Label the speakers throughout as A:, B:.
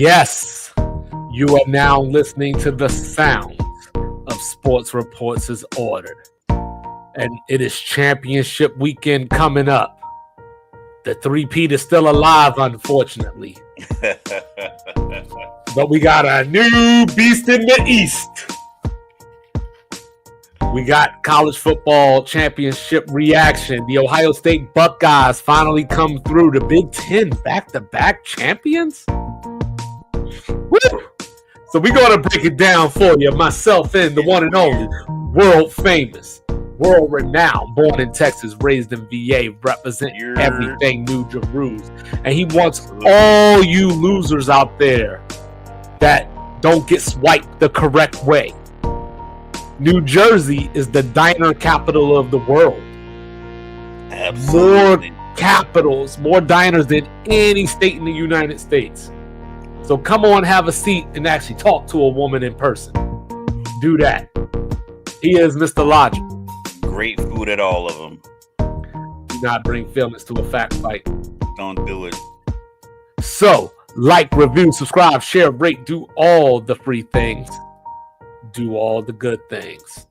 A: Yes, you are now listening to the sounds of Sports Reports as ordered. And it is championship weekend coming up. The three-peat is still alive, unfortunately. But we got a new beast in the East. We got college football championship reaction. The Ohio State Buckeyes finally come through. The Big Ten back-to-back champions? Woo! So we're going to break it down for you. Myself and the one and only, world famous, world renowned, born in Texas, raised in VA, represent everything New Jerusalem. And he wants all you losers out there that don't get swiped the correct way. New Jersey is the diner capital of the world.
B: Absolutely.
A: More capitals, more diners than any state in the United States. So come on, have a seat, and actually talk to a woman in person. Do that. He is Mr. Logic.
B: Great food at all of them.
A: Do not bring feelings to a fact fight.
B: Don't do it.
A: So, like, review, subscribe, share, rate, do all the free things. Do all the good things.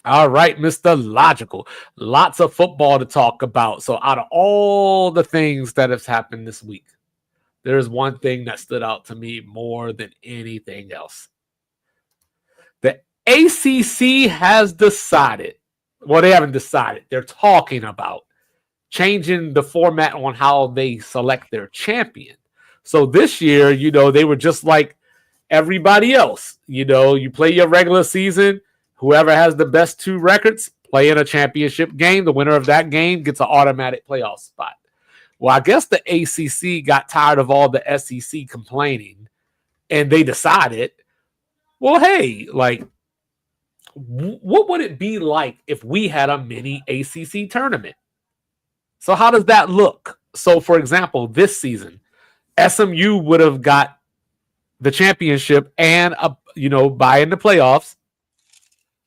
A: All right, Mr. Logical. Lots of football to talk about. So out of all the things that have happened this week, there's one thing that stood out to me more than anything else. The ACC has decided, well, they haven't decided, they're talking about changing the format on how they select their champion. So this year, they were just like everybody else. You play your regular season. Whoever has the best two records play in a championship game. The winner of that game gets an automatic playoff spot. Well, I guess the ACC got tired of all the SEC complaining, and they decided, well, hey, what would it be like if we had a mini ACC tournament? So how does that look? So, for example, this season, SMU would have got the championship and bye in the playoffs.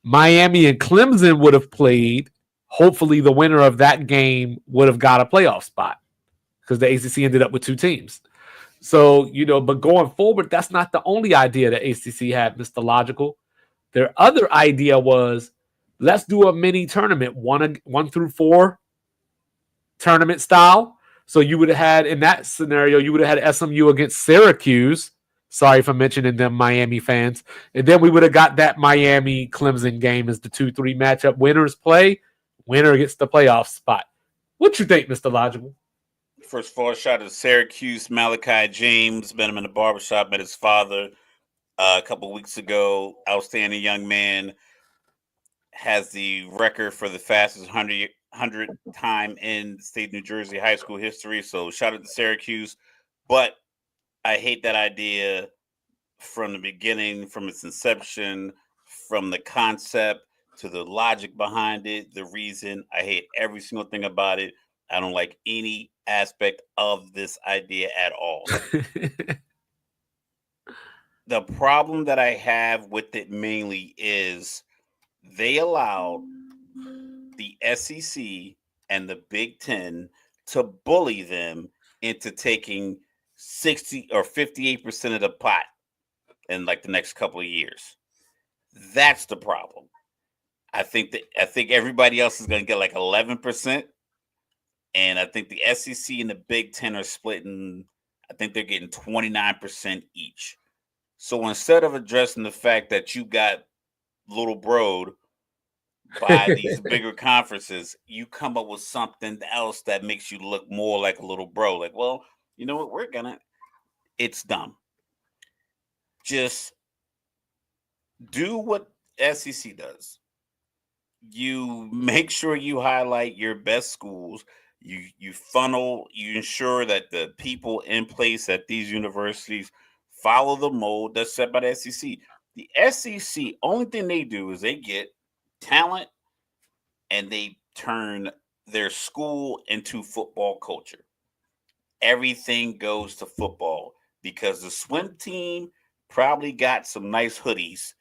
A: Miami and Clemson would have played. Hopefully the winner of that game would have got a playoff spot because the ACC ended up with two teams. So, but going forward, that's not the only idea the ACC had, Mr. Logical. Their other idea was, let's do a mini tournament, 1 through 4 tournament style. So you would have had, in that scenario, you would have had SMU against Syracuse. Sorry for mentioning them, Miami fans. And then we would have got that Miami-Clemson game as the 2-3 matchup. Winners play. Winner gets the playoff spot. What you think, Mr. Logical?
B: First of all, shout out to Syracuse, Malachi James. Met him in the barbershop, met his father a couple weeks ago. Outstanding young man. Has the record for the fastest 100 time in state of New Jersey high school history. So shout out to Syracuse. But I hate that idea from the beginning, from its inception, from the concept to the logic behind it, the reason. I hate every single thing about it. I don't like any aspect of this idea at all. The problem that I have with it mainly is they allowed the SEC and the Big Ten to bully them into taking 60 or 58% of the pot in the next couple of years. That's the problem. I think everybody else is going to get 11%, and I think the SEC and the Big Ten are splitting. I think they're getting 29% each. So instead of addressing the fact that you got little broed by these bigger conferences, you come up with something else that makes you look more like a little bro. Well, you know what? It's dumb. Just do what SEC does. You make sure you highlight your best schools. You funnel, you ensure that the people in place at these universities follow the mold that's set by the SEC. The SEC, only thing they do is they get talent and they turn their school into football culture. Everything goes to football because the swim team probably got some nice hoodies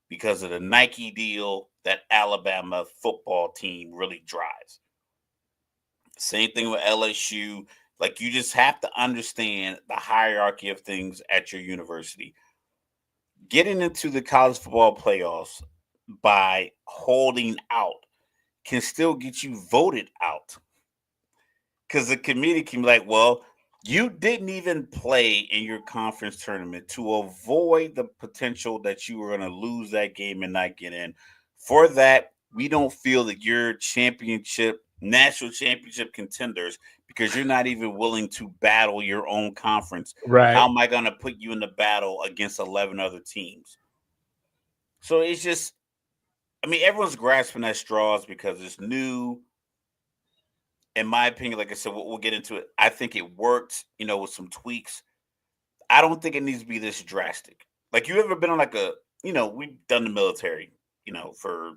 B: because of the Nike deal that Alabama football team really drives. Same thing with LSU. Like, you just have to understand the hierarchy of things at your university. Getting into the college football playoffs by holding out can still get you voted out, because the committee can be like, well, you didn't even play in your conference tournament to avoid the potential that you were going to lose that game and not get in. For that, we don't feel that you're national championship contenders, because you're not even willing to battle your own conference.
A: Right.
B: How am I going to put you in the battle against 11 other teams? So it's just, I mean, everyone's grasping at straws because it's new. In my opinion, like I said, we'll get into it. I think it worked, with some tweaks. I don't think it needs to be this drastic. Like, you ever been on like we've done the military, for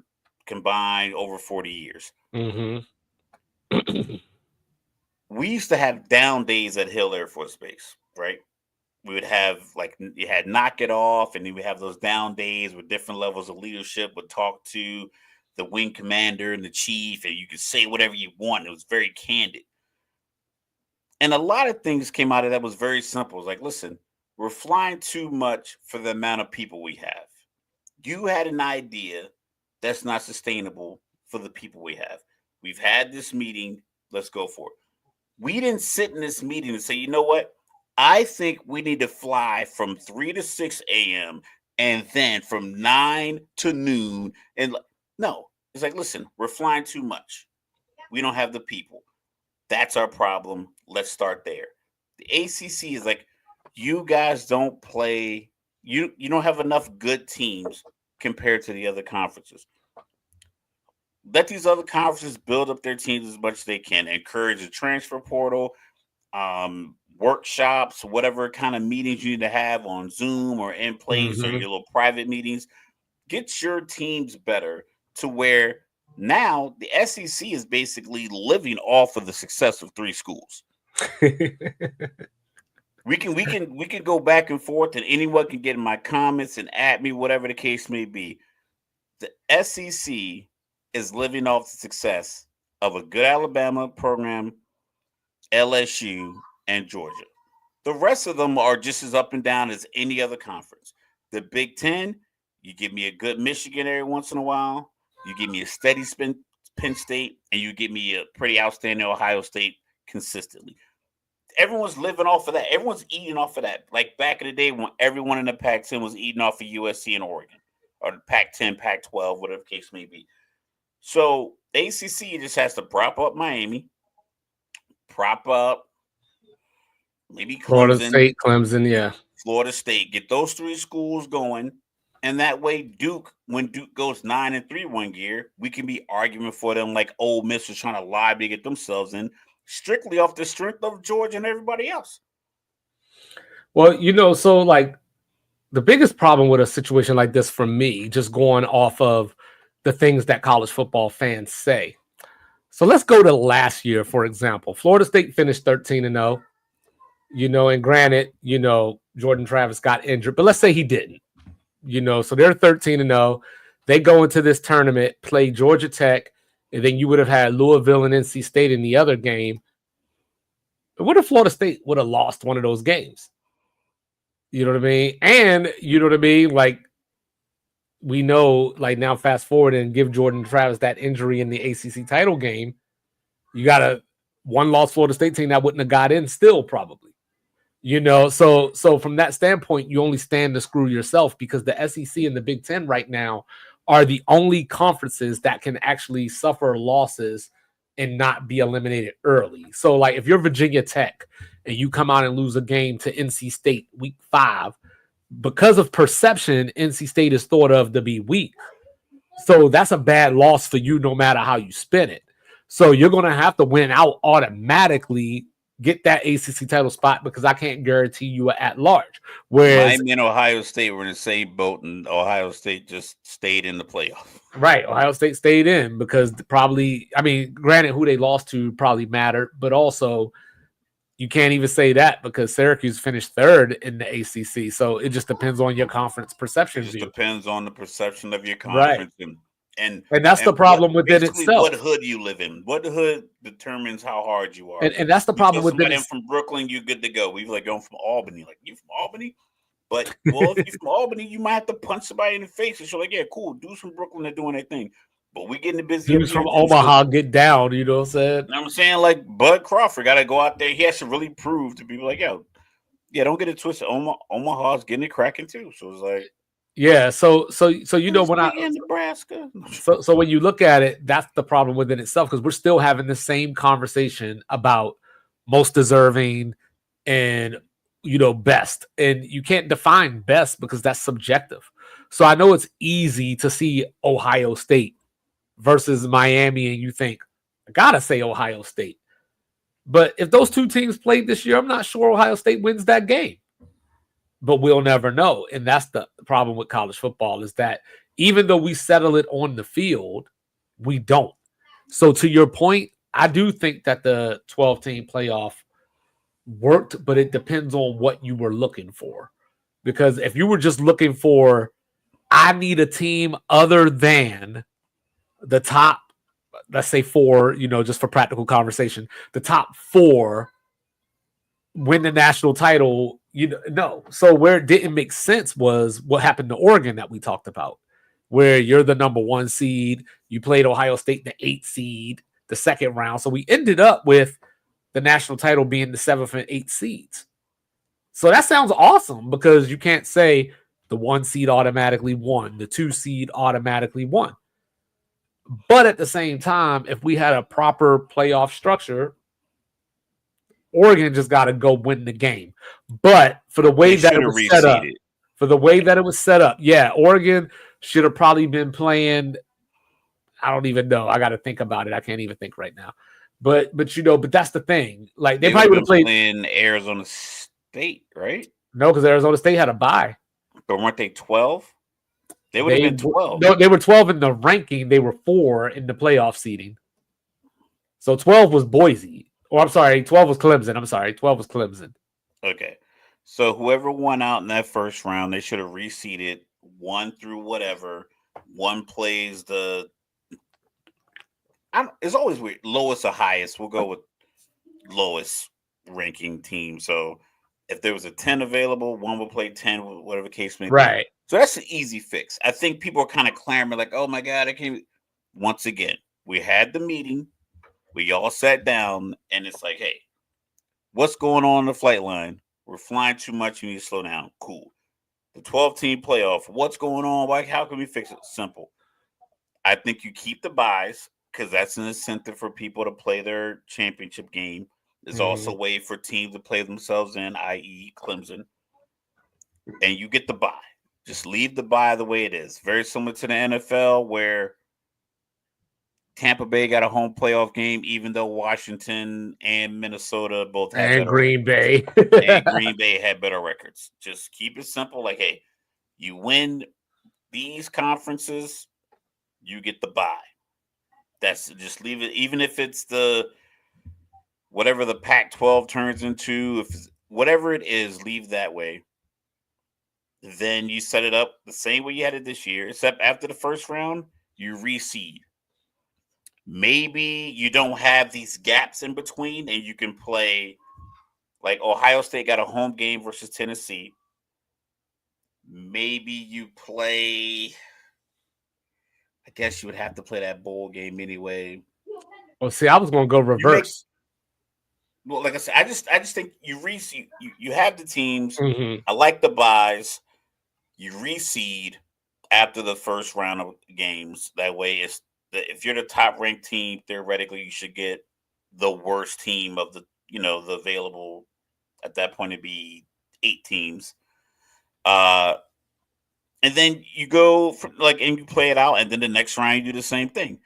B: combined over 40 years.
A: Mm-hmm.
B: We used to have down days at Hill Air Force Base, right? We would have, like, you had knock it off, and then we have those down days where different levels of leadership would talk to the wing commander and the chief, and you could say whatever you want. It was very candid. And a lot of things came out of that was very simple. It was like, listen, we're flying too much for the amount of people we have. You had an idea that's not sustainable for the people we have. We've had this meeting. Let's go for it. We didn't sit in this meeting and say, you know what? I think we need to fly from 3 to 6 a.m. and then from 9 to noon. And no, it's like, listen, we're flying too much. We don't have the people. That's our problem. Let's start there. The ACC is like, you guys don't play. You don't have enough good teams compared to the other conferences. Let these other conferences build up their teams as much as they can. Encourage the transfer portal, workshops, whatever kind of meetings you need to have on Zoom or in place, or your little private meetings. Get your teams better to where now the SEC is basically living off of the success of 3 schools. We can go back and forth, and anyone can get in my comments and at me, whatever the case may be. The SEC is living off the success of a good Alabama program, LSU, and Georgia. The rest of them are just as up and down as any other conference. The Big Ten, you give me a good Michigan every once in a while. You give me a steady Penn State, and you give me a pretty outstanding Ohio State consistently. Everyone's living off of that. Everyone's eating off of that. Like back in the day when everyone in the Pac-10 was eating off of USC and Oregon, or the Pac-10, Pac-12, whatever the case may be. So ACC just has to prop up Miami, prop up maybe Clemson,
A: Florida State, Clemson, yeah.
B: Florida State. Get those 3 schools going. And that way, Duke, when Duke goes 9-3 one year, we can be arguing for them like Ole Miss was trying to lie to get themselves in, strictly off the strength of Georgia and everybody else.
A: Well, so like the biggest problem with a situation like this for me, just going off of the things that college football fans say. So let's go to last year, for example. Florida State finished 13-0, and granted, Jordan Travis got injured, but let's say he didn't. So they're 13-0. They go into this tournament, play Georgia Tech, and then you would have had Louisville and NC State in the other game. But what if Florida State would have lost one of those games? You know what I mean? And you know what I mean? Like, we know, like, now fast forward and give Jordan Travis that injury in the ACC title game. You got a one-loss Florida State team that wouldn't have got in still probably. So from that standpoint, you only stand to screw yourself, because the SEC and the Big Ten right now are the only conferences that can actually suffer losses and not be eliminated early. So, like, if you're Virginia Tech and you come out and lose a game to NC State week 5, because of perception, NC State is thought of to be weak. So that's a bad loss for you no matter how you spin it. So you're going to have to win out automatically, get that ACC title spot, because I can't guarantee you are at large. Whereas
B: Miami and Ohio State were in the same boat, and Ohio State just stayed in the playoff.
A: Right. Ohio State stayed in because probably, granted, who they lost to probably mattered, but also you can't even say that because Syracuse finished 3rd in the ACC. So it just depends on your conference perception.
B: It just depends on the perception of your conference.
A: Right.
B: And And
A: that's the
B: what
A: problem within
B: basically what
A: itself.
B: hood you live in. What hood determines how hard you are.
A: And that's the
B: You
A: problem
B: tell
A: within
B: somebody
A: it.
B: I'm from Brooklyn, you're good to go. We like going from Albany. Like, you from Albany? But well, if you're from Albany, you might have to punch somebody in the face. And so like, yeah, cool. Dudes from Brooklyn are doing their thing. But we getting busy up
A: Dudes
B: here
A: from
B: too. So
A: Omaha get down, you know what I'm saying?
B: you know what I'm saying? Like Bud Crawford got to go out there. He has to really prove to people like, yo, yeah, don't get it twisted. Omaha's getting it cracking too. So it's like,
A: Yeah, so you know
B: this
A: when I
B: nigga in Nebraska.
A: so when you look at it, that's the problem within itself because we're still having the same conversation about most deserving and best, and you can't define best because that's subjective. So I know it's easy to see Ohio State versus Miami, and you think I gotta say Ohio State, but if those two teams played this year, I'm not sure Ohio State wins that game. But we'll never know. And that's the problem with college football is that even though we settle it on the field, we don't. So to your point, I do think that the 12-team playoff worked, but it depends on what you were looking for. Because if you were just looking for, I need a team other than the top, let's say four, just for practical conversation, the top four win the national title, no. So where it didn't make sense was what happened to Oregon that we talked about, where you're the number 1 seed, you played Ohio State, the 8th seed, the second round. So we ended up with the national title being the 7th and 8th seeds. So that sounds awesome because you can't say the 1 seed automatically won, the 2 seed automatically won. But at the same time, if we had a proper playoff structure, Oregon just got to go win the game. But for the way that it was set up, yeah, Oregon should have probably been playing. I don't even know. I got to think about it. I can't even think right now. But that's the thing. Like they probably would have played
B: in Arizona State, right?
A: No, because Arizona State had a bye.
B: But weren't they 12? They would have been 12.
A: No, they were 12 in the ranking. They were 4 in the playoff seeding. So 12 was Boise. Or I'm sorry, 12 was Clemson. 12 was Clemson.
B: Okay. So whoever won out in that first round, they should have reseeded 1 through whatever. 1 plays the it's always weird. Lowest or highest. We'll go with lowest ranking team. So if there was a 10 available, 1 will play 10, whatever case may be.
A: Right.
B: So that's an easy fix. I think people are kind of clamoring like, oh my God, I can't. Once again, we had the meeting. We all sat down and it's like, hey, what's going on the flight line? We're flying too much. You need to slow down. Cool. The 12-team playoff. What's going on? How can we fix it? Simple. I think you keep the buys because that's an incentive for people to play their championship game. There's also a way for teams to play themselves in, i.e. Clemson. And you get the bye. Just leave the bye the way it is. Very similar to the NFL where Tampa Bay got a home playoff game, even though Washington and Minnesota both had
A: and Green Bay.
B: And Green Bay had better records. Just keep it simple. Like, hey, you win these conferences, you get the bye. That's just leave it. Even if it's the whatever the Pac-12 turns into, if whatever it is, leave that way. Then you set it up the same way you had it this year, except after the first round, you reseed. Maybe you don't have these gaps in between and you can play like Ohio State got a home game versus Tennessee. Maybe you play, I guess you would have to play that bowl game anyway.
A: Well, see, I was going to go reverse.
B: Well, like I said, I just think you reseed. You have the teams. I like the buys. You reseed after the first round of games. That way, if you're the top ranked team, theoretically, you should get the worst team of the available at that point. It'd be 8 teams. And then you go and you play it out, and then the next round you do the same thing.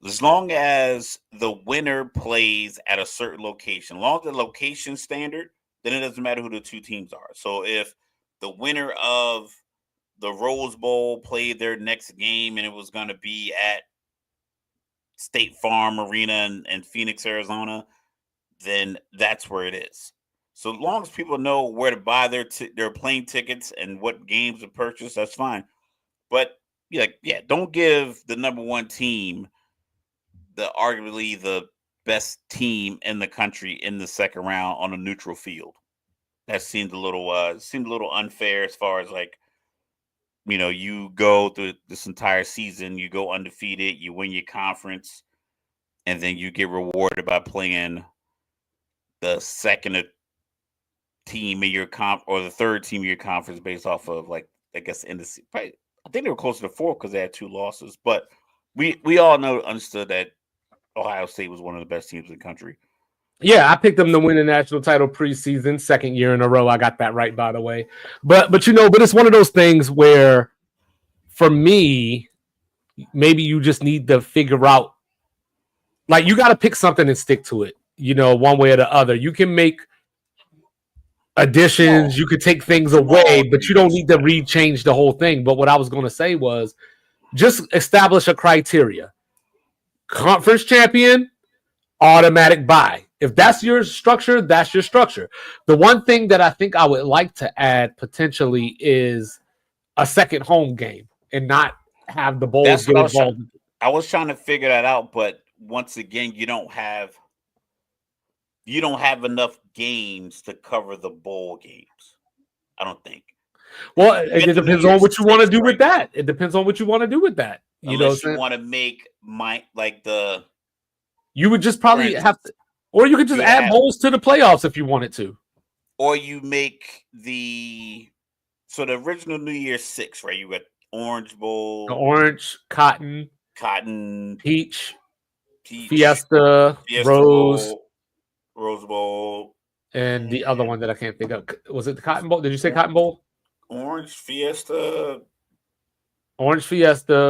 B: As long as the winner plays at a certain location, as long as the location standard, then it doesn't matter who the 2 teams are. So if the winner of the Rose Bowl played their next game and it was going to be at State Farm Arena in Phoenix, Arizona, then that's where it is. So as long as people know where to buy their plane tickets and what games to purchase, that's fine. But don't give the number one team, the arguably the best team in the country, in the second round on a neutral field. That seemed a little unfair as far as like, you go through this entire season, you go undefeated, you win your conference, and then you get rewarded by playing the second team in your or the third team in your conference based off of, like, I guess in the probably, I think they were closer to 4 because they had 2 losses. But we all understood that Ohio State was one of the best teams in the country.
A: Yeah, I picked them to win the national title preseason, second year in a row. I got that right, by the way. But it's one of those things where, for me, maybe you just need to figure out, like, you got to pick something and stick to it, one way or the other. You can make additions, you could take things away, but you don't need to change the whole thing. But what I was going to say was just establish a criteria. Conference champion, automatic bye. If that's your structure, that's your structure. The one thing that I think I would like to add potentially is a second home game and not have the bowls get involved.
B: I was trying to figure that out, but once again, you don't have enough games to cover the bowl games. I don't think.
A: Well, it depends on what you want to do with that. It depends on what you want to do with that.
B: Unless you want to make
A: you would just probably have to, or you could just add bowls to the playoffs if you wanted to.
B: Or you make the original New Year's 6, right? You got Orange Bowl,
A: the Orange, Cotton, Peach, Fiesta, Rose
B: Bowl,
A: and the other one that I can't think of. Was it the Cotton Bowl? Did you say Cotton Bowl?
B: Orange Fiesta,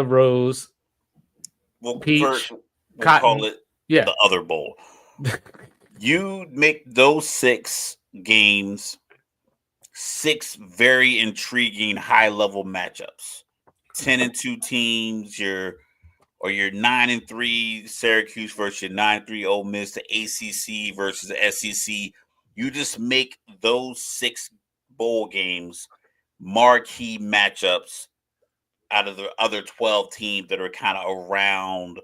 A: Rose, Peach, Cotton.
B: Call it the other bowl. You make those 6 games 6 very intriguing high-level matchups. 10-2 teams, your 9-3 Syracuse versus your 9-3 Ole Miss, the ACC versus the SEC. You just make those 6 bowl games marquee matchups out of the other 12 teams that are kind of around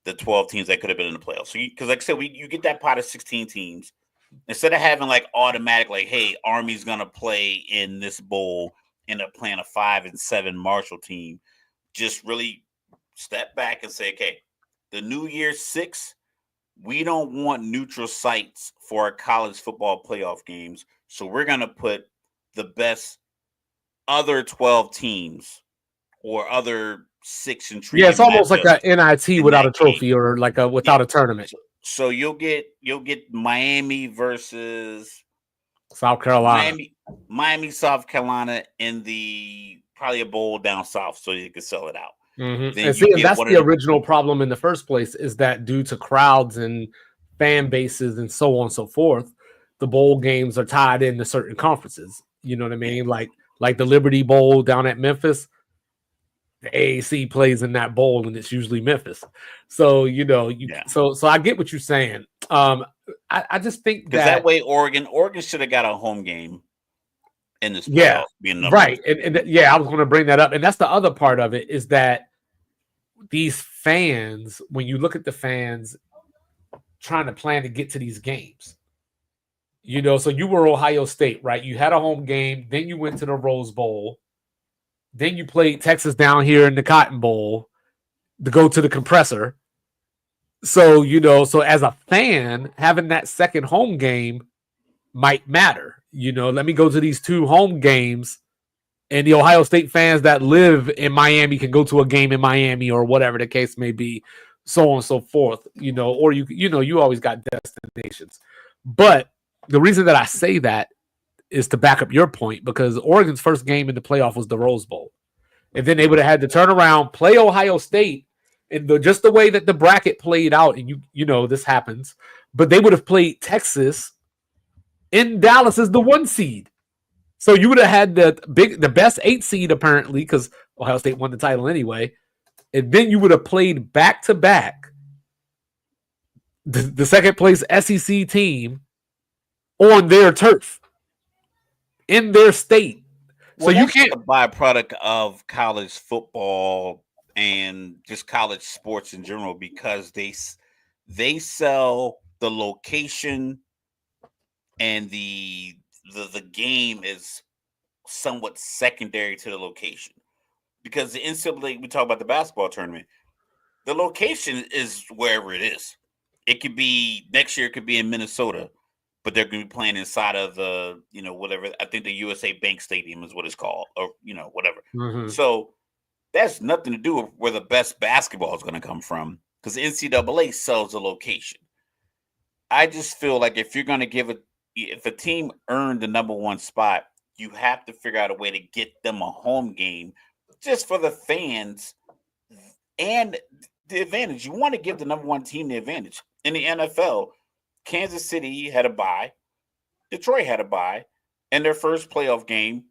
B: the 12 teams that could have been in the playoffs. So, because like I said, you get that pot of 16 teams. Instead of having like automatic, like, hey, Army's going to play in this bowl, end up playing a 5-7 Marshall team, just really step back and say, okay, the New Year's 6, we don't want neutral sites for our college football playoff games. So we're going to put the best other 12 teams or other 6 intriguing.
A: Yeah, it's almost like a NIT without a trophy or like without a tournament.
B: So you'll get Miami versus
A: South Carolina.
B: Miami, South Carolina in the probably a bowl down south, so you can sell it out.
A: Mm-hmm. And that's the original problem in the first place, is that due to crowds and fan bases and so on and so forth, the bowl games are tied into certain conferences. You know what I mean? Like the Liberty Bowl down at Memphis, the AAC plays in that bowl, and it's usually Memphis. So so I get what you're saying. I just think
B: that way Oregon should have got a home game in this playoff.
A: Yeah, being right. And yeah, I was going to bring that up, and that's the other part of it, is that these fans, when you look at the fans trying to plan to get to these games, so you were Ohio State, right? You had a home game, then you went to the Rose Bowl, then you played Texas down here in the Cotton Bowl to go to the compressor. So, so as a fan, having that second home game might matter. Let me go to these 2 home games, and the Ohio State fans that live in Miami can go to a game in Miami or whatever the case may be, so on and so forth, or you always got destinations. But the reason that I say that is to back up your point, because Oregon's first game in the playoff was the Rose Bowl. And then they would have had to turn around, play Ohio State, and just the way that the bracket played out, and this happens, but they would have played Texas in Dallas as the 1 seed. So you would have had the best 8 seed, apparently, because Ohio State won the title anyway. And then you would have played back-to-back the second place SEC team on their turf, in their state. So you can't.
B: a byproduct of college football and just college sports in general because they sell the location and the game is somewhat secondary to the location because the NCAA, we talk about the basketball tournament, the location is wherever it is. It could be next year, it could be in Minnesota, but they're going to be playing inside of the, whatever. I think the USA Bank Stadium is what it's called, or, whatever.
A: Mhm.
B: So that's nothing to do with where the best basketball is going to come from because the NCAA sells the location. I just feel like if you're going to if a team earned the number one spot, you have to figure out a way to get them a home game just for the fans and the advantage. You want to give the number one team the advantage. In the NFL, Kansas City had a bye, Detroit had a bye, and their first playoff game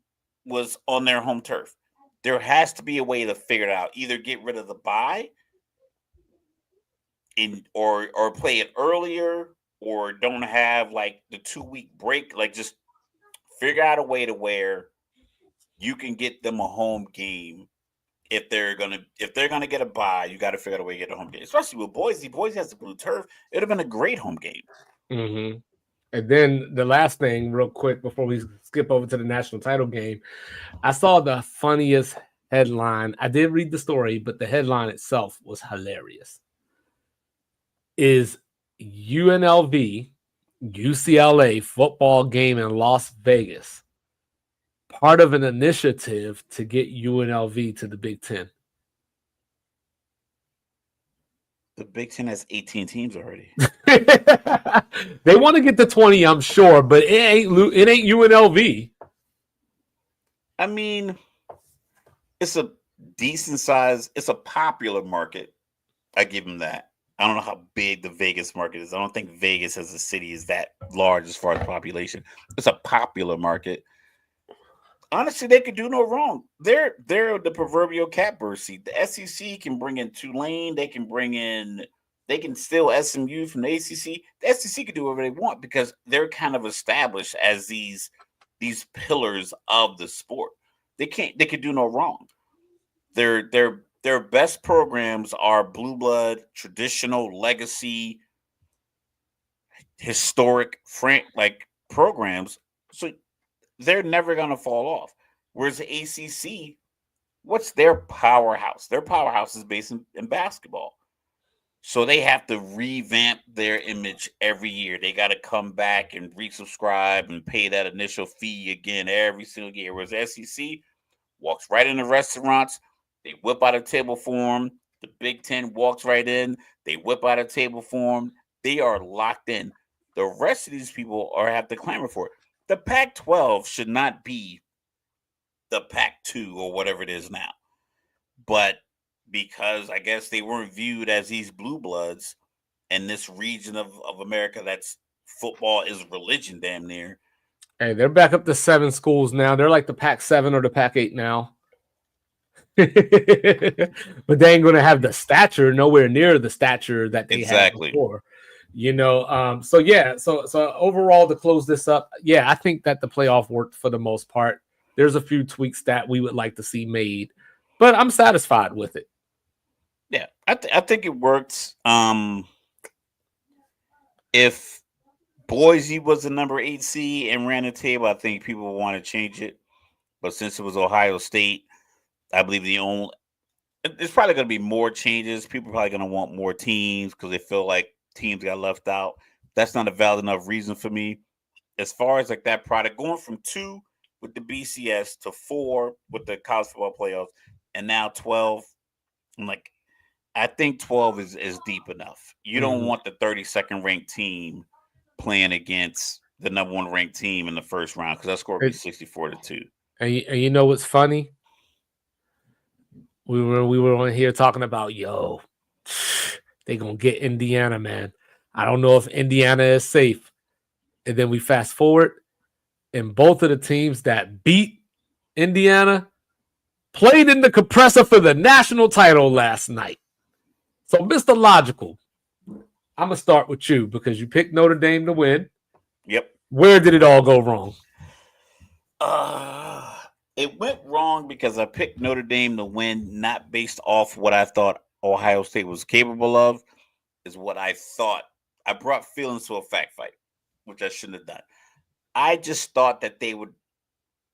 B: was on their home turf. There has to be a way to figure it out. Either get rid of the bye or play it earlier, or don't have like the 2-week break. Like just figure out a way to where you can get them a home game. If they're gonna get a bye, you got to figure out a way to get a home game. Especially with Boise. Boise has the blue turf. It'd have been a great home game.
A: Mm-hmm. And then the last thing, real quick, before we skip over to the national title game, I saw the funniest headline. I did read the story, but the headline itself was hilarious. Is UNLV UCLA football game in Las Vegas part of an initiative to get UNLV to the Big Ten?
B: The Big Ten has 18 teams already.
A: They want to get to 20, I'm sure, but it ain't UNLV.
B: I mean, it's a decent size. It's a popular market. I give them that. I don't know how big the Vegas market is. I don't think Vegas as a city is that large as far as population. It's a popular market. Honestly, they could do no wrong. They're the proverbial catbird seat. The SEC can bring in Tulane. They can steal SMU from the ACC. The SEC can do whatever they want because they're kind of established as these pillars of the sport. They could do no wrong. Their best programs are blue blood, traditional, legacy, historic, programs. So they're never going to fall off. Whereas the ACC, what's their powerhouse? Their powerhouse is based in basketball. So they have to revamp their image every year. They got to come back and resubscribe and pay that initial fee again every single year. Whereas the SEC walks right into restaurants. They whip out a table for them. The Big Ten walks right in. They whip out a table for them. They are locked in. The rest of these people have to clamor for it. The Pac-12 should not be the Pac-2 or whatever it is now. But because I guess they weren't viewed as these blue bloods in this region of America that's football is religion damn near.
A: Hey, they're back up to 7 schools now. They're like the Pac-7 or the Pac-8 now. But they ain't going to have the stature, nowhere near the stature that they had before. So overall, to close this up, I think that the playoff worked for the most part. There's a few tweaks that we would like to see made, but I'm satisfied with it.
B: Yeah, I think it worked. If Boise was the number 8 seed and ran the table, I think people would want to change it. But since it was Ohio State, I believe there's probably going to be more changes. People are probably going to want more teams because they feel like teams got left out. That's not a valid enough reason for me. As far as like that product, going from 2 with the BCS to 4 with the college football playoffs and now 12, I'm like, I think 12 is deep enough. You don't want the 32nd ranked team playing against the number 1 ranked team in the first round because that score would be 64-2.
A: And you know what's funny? We were on here talking about, they gonna get Indiana, man. I don't know if Indiana is safe. And then we fast forward, and both of the teams that beat Indiana played in the compressor for the national title last night. So, Mr. Logical, I'm gonna start with you because you picked Notre Dame to win.
B: Yep.
A: Where did it all go wrong?
B: It went wrong because I picked Notre Dame to win, not based off what I thought Ohio State was capable of, is what I thought. I brought feelings to a fact fight, which I shouldn't have done. I just thought that they would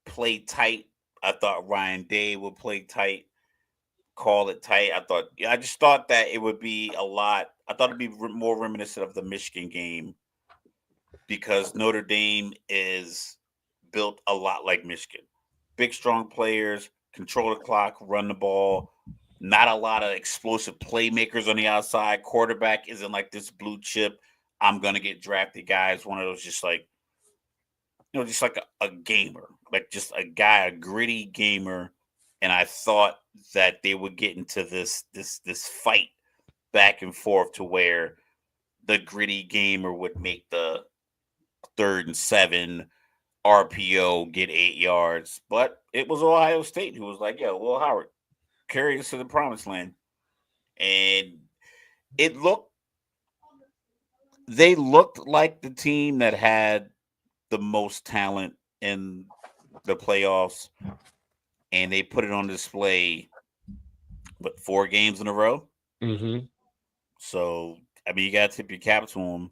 B: play tight. I thought Ryan Day would play tight, call it tight. I just thought that it would be a lot. I thought it'd be more reminiscent of the Michigan game because Notre Dame is built a lot like Michigan. Big, strong players, control the clock, run the ball. Not a lot of explosive playmakers on the outside. Quarterback isn't like this blue chip. I'm gonna get drafted guy. It's one of those just like just like a gamer, like just a guy, a gritty gamer. And I thought that they would get into this fight back and forth to where the gritty gamer would make the 3rd and 7 RPO, get 8 yards. But it was Ohio State who was like, "Yo, Will Howard, carry us to the promised land." And it they looked like the team that had the most talent in the playoffs, and they put it on display. But 4 games in a row.
A: Mm-hmm.
B: So I mean, you got to tip your cap to them.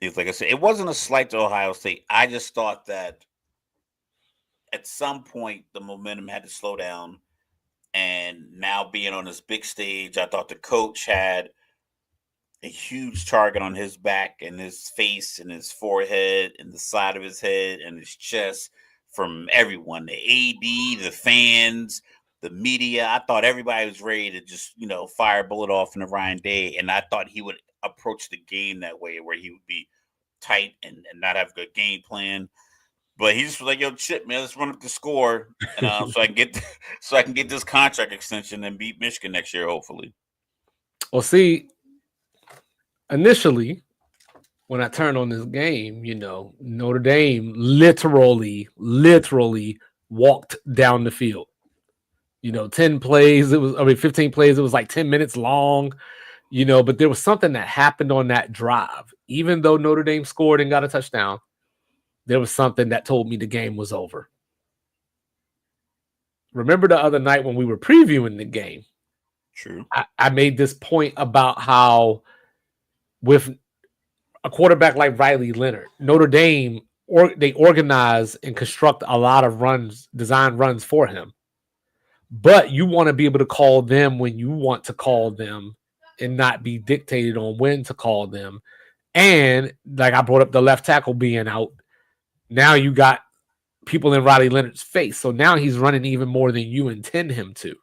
B: It's like I said, it wasn't a slight to Ohio State. I just thought that at some point the momentum had to slow down. And now being on this big stage, I thought the coach had a huge target on his back and his face and his forehead and the side of his head and his chest from everyone, the AD, the fans, the media. I thought everybody was ready to just, fire a bullet off into Ryan Day. And I thought he would approach the game that way where he would be tight and not have a good game plan. But he just was like, "Yo, Chip, man, let's run up the score, and so I can get this contract extension and beat Michigan next year, hopefully."
A: Well, see, initially, when I turned on this game, Notre Dame literally walked down the field. 10 plays, 15 plays, it was like 10 minutes long, but there was something that happened on that drive. Even though Notre Dame scored and got a touchdown, there was something that told me the game was over. Remember the other night when we were previewing the game?
B: True.
A: I made this point about how with a quarterback like Riley Leonard, Notre Dame, they organize and construct a lot of runs, design runs for him. But you want to be able to call them when you want to call them and not be dictated on when to call them. And like I brought up the left tackle being out. Now you got people in Riley Leonard's face. So now he's running even more than you intend him to.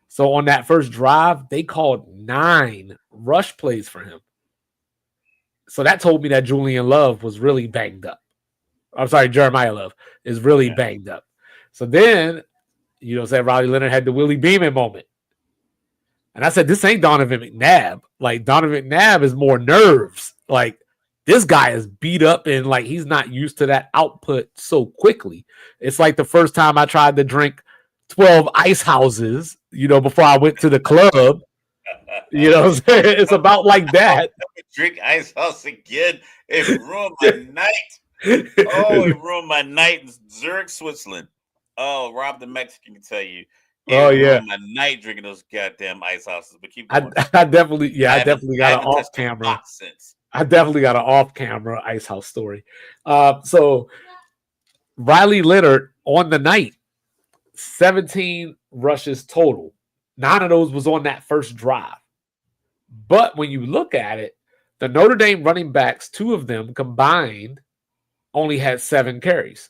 A: So on that first drive, they called 9 rush plays for him. So that told me that Julian Love was really banged up. I'm sorry, Jeremiah Love is really banged up. So then, said Riley Leonard had the Willie Beeman moment. And I said, this ain't Donovan McNabb. Like, Donovan McNabb is more nerves. Like, this guy is beat up and, like, he's not used to that output so quickly. It's like the first time I tried to drink 12 ice houses, before I went to the club. It's about like that.
B: Drink ice house again. It ruined my night. It ruined my night in Zurich, Switzerland. Oh, Rob the Mexican can tell you. Ruined my night drinking those goddamn ice houses. But keep going.
A: I definitely got an off camera. I definitely got an off camera ice house story. So Riley Leonard on the night, 17 rushes total. 9 of those was on that first drive. But when you look at it, the Notre Dame running backs, 2 of them combined, only had 7 carries.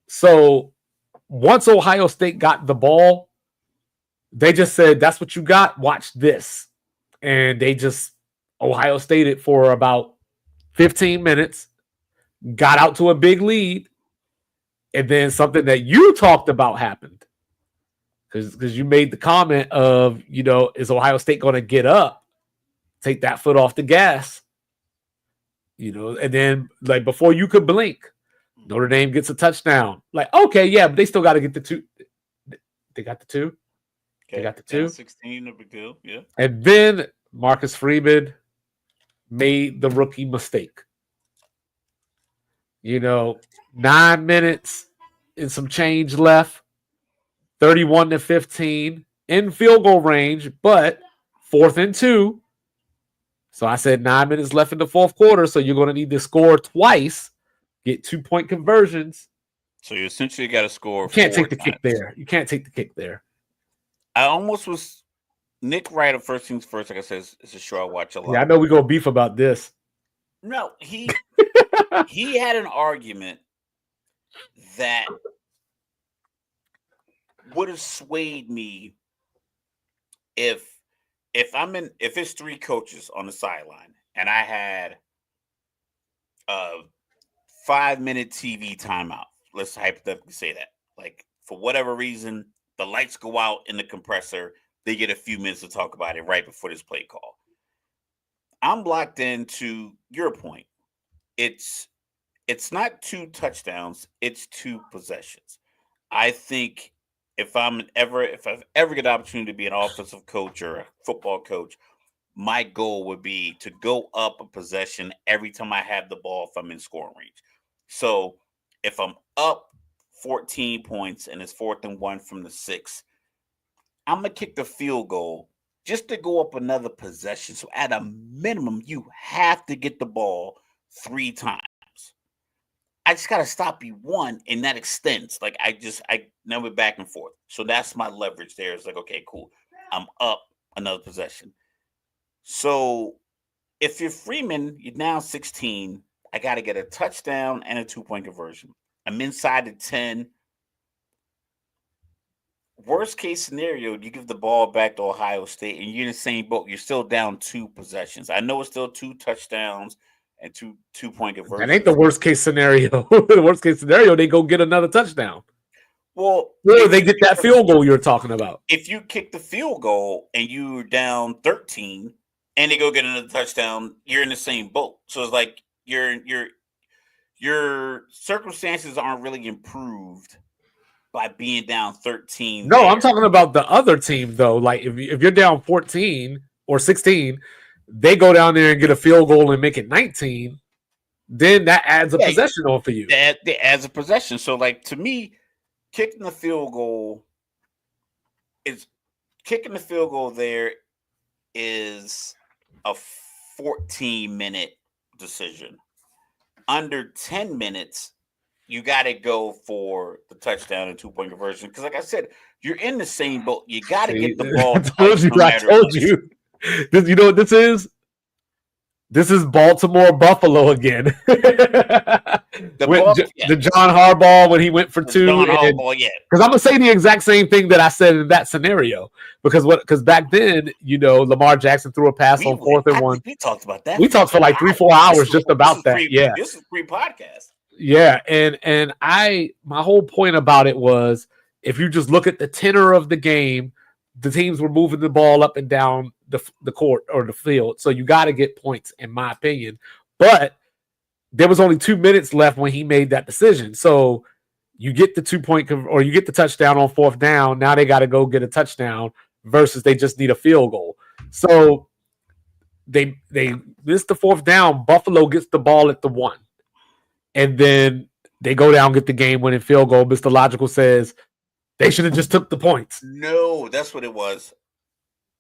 A: So once Ohio State got the ball, they just said, "That's what you got. Watch this." And they just Ohio State it for about 15 minutes, got out to a big lead, and then something that you talked about happened. Because you made the comment of, is Ohio State going to get up, take that foot off the gas? And then, like, before you could blink, Notre Dame gets a touchdown. Like, okay, yeah, but they still got to get the 2. They got the 2. Okay. They got the 2.
B: 16, no big deal, yeah.
A: And then Marcus Freeman made the rookie mistake. 9 minutes and some change left, 31-15 in field goal range, but 4th and 2. So I said 9 minutes left in the fourth quarter. So you're going to need to score twice, get 2-point conversions.
B: So you essentially got to score.
A: You can't take the kick there. You can't take the kick there.
B: I almost was Nick Wright of First Things First. Like I said, it's a show I watch a lot.
A: Yeah, I know we're going to beef about this.
B: No, he had an argument that would have swayed me if it's 3 coaches on the sideline and I had a 5-minute TV timeout. Let's hypothetically say that. Like, for whatever reason, the lights go out in the compressor. They get a few minutes to talk about it right before this play call. I'm locked into your point. It's not 2 touchdowns, it's 2 possessions. I think if I've ever get the opportunity to be an offensive coach or a football coach, my goal would be to go up a possession every time I have the ball if I'm in scoring range. So if I'm up 14 points and it's 4th and 1 from the 6, I'm going to kick the field goal just to go up another possession. So at a minimum, you have to get the ball 3 times. I just got to stop you 1, and that extends. Like, I never back and forth. So that's my leverage there. It's like, okay, cool. I'm up another possession. So if you're Freeman, you're now 16. I got to get a touchdown and a 2-point conversion. I'm inside the 10. Worst case scenario, you give the ball back to Ohio State, and you're in the same boat. You're still down 2 possessions. I know it's still 2 touchdowns and 2-point conversions.
A: That ain't the worst case scenario. The worst case scenario, they go get another touchdown.
B: Well,
A: or they get that field goal you're talking about.
B: If you kick the field goal and you're down 13 and they go get another touchdown, you're in the same boat. So it's like your circumstances aren't really improved by being down 13.
A: No, I'm talking about the other team, though. Like, if you're down 14 or 16, they go down there and get a field goal and make it 19, then that adds a possession on for you.
B: That adds a possession. So, like, to me, kicking the field goal there is a 14-minute decision. Under 10 minutes, you got to go for the touchdown and 2-point conversion. Because, like I said, you're in the same boat. You got to get the ball.
A: I told you. You know what this is? This is Baltimore Buffalo again. The John Harbaugh when he went for 2.
B: John Harbaugh, yeah.
A: Because I'm gonna say the exact same thing that I said in that scenario. Because back then, Lamar Jackson threw a pass on 4th and 1.
B: We talked about that.
A: We talked for like 3-4 hours just about that. Yeah,
B: this is pre-podcast.
A: Yeah, and my whole point about it was, if you just look at the tenor of the game, the teams were moving the ball up and down the court or the field. So you got to get points, in my opinion. But there was only 2 minutes left when he made that decision. So you get the 2-point or you get the touchdown on 4th down. Now they got to go get a touchdown versus they just need a field goal. So they missed the 4th down. Buffalo gets the ball at the 1. And then they go down, get the game-winning field goal. Mr. Logical says they should have just took the points.
B: No, that's what it was.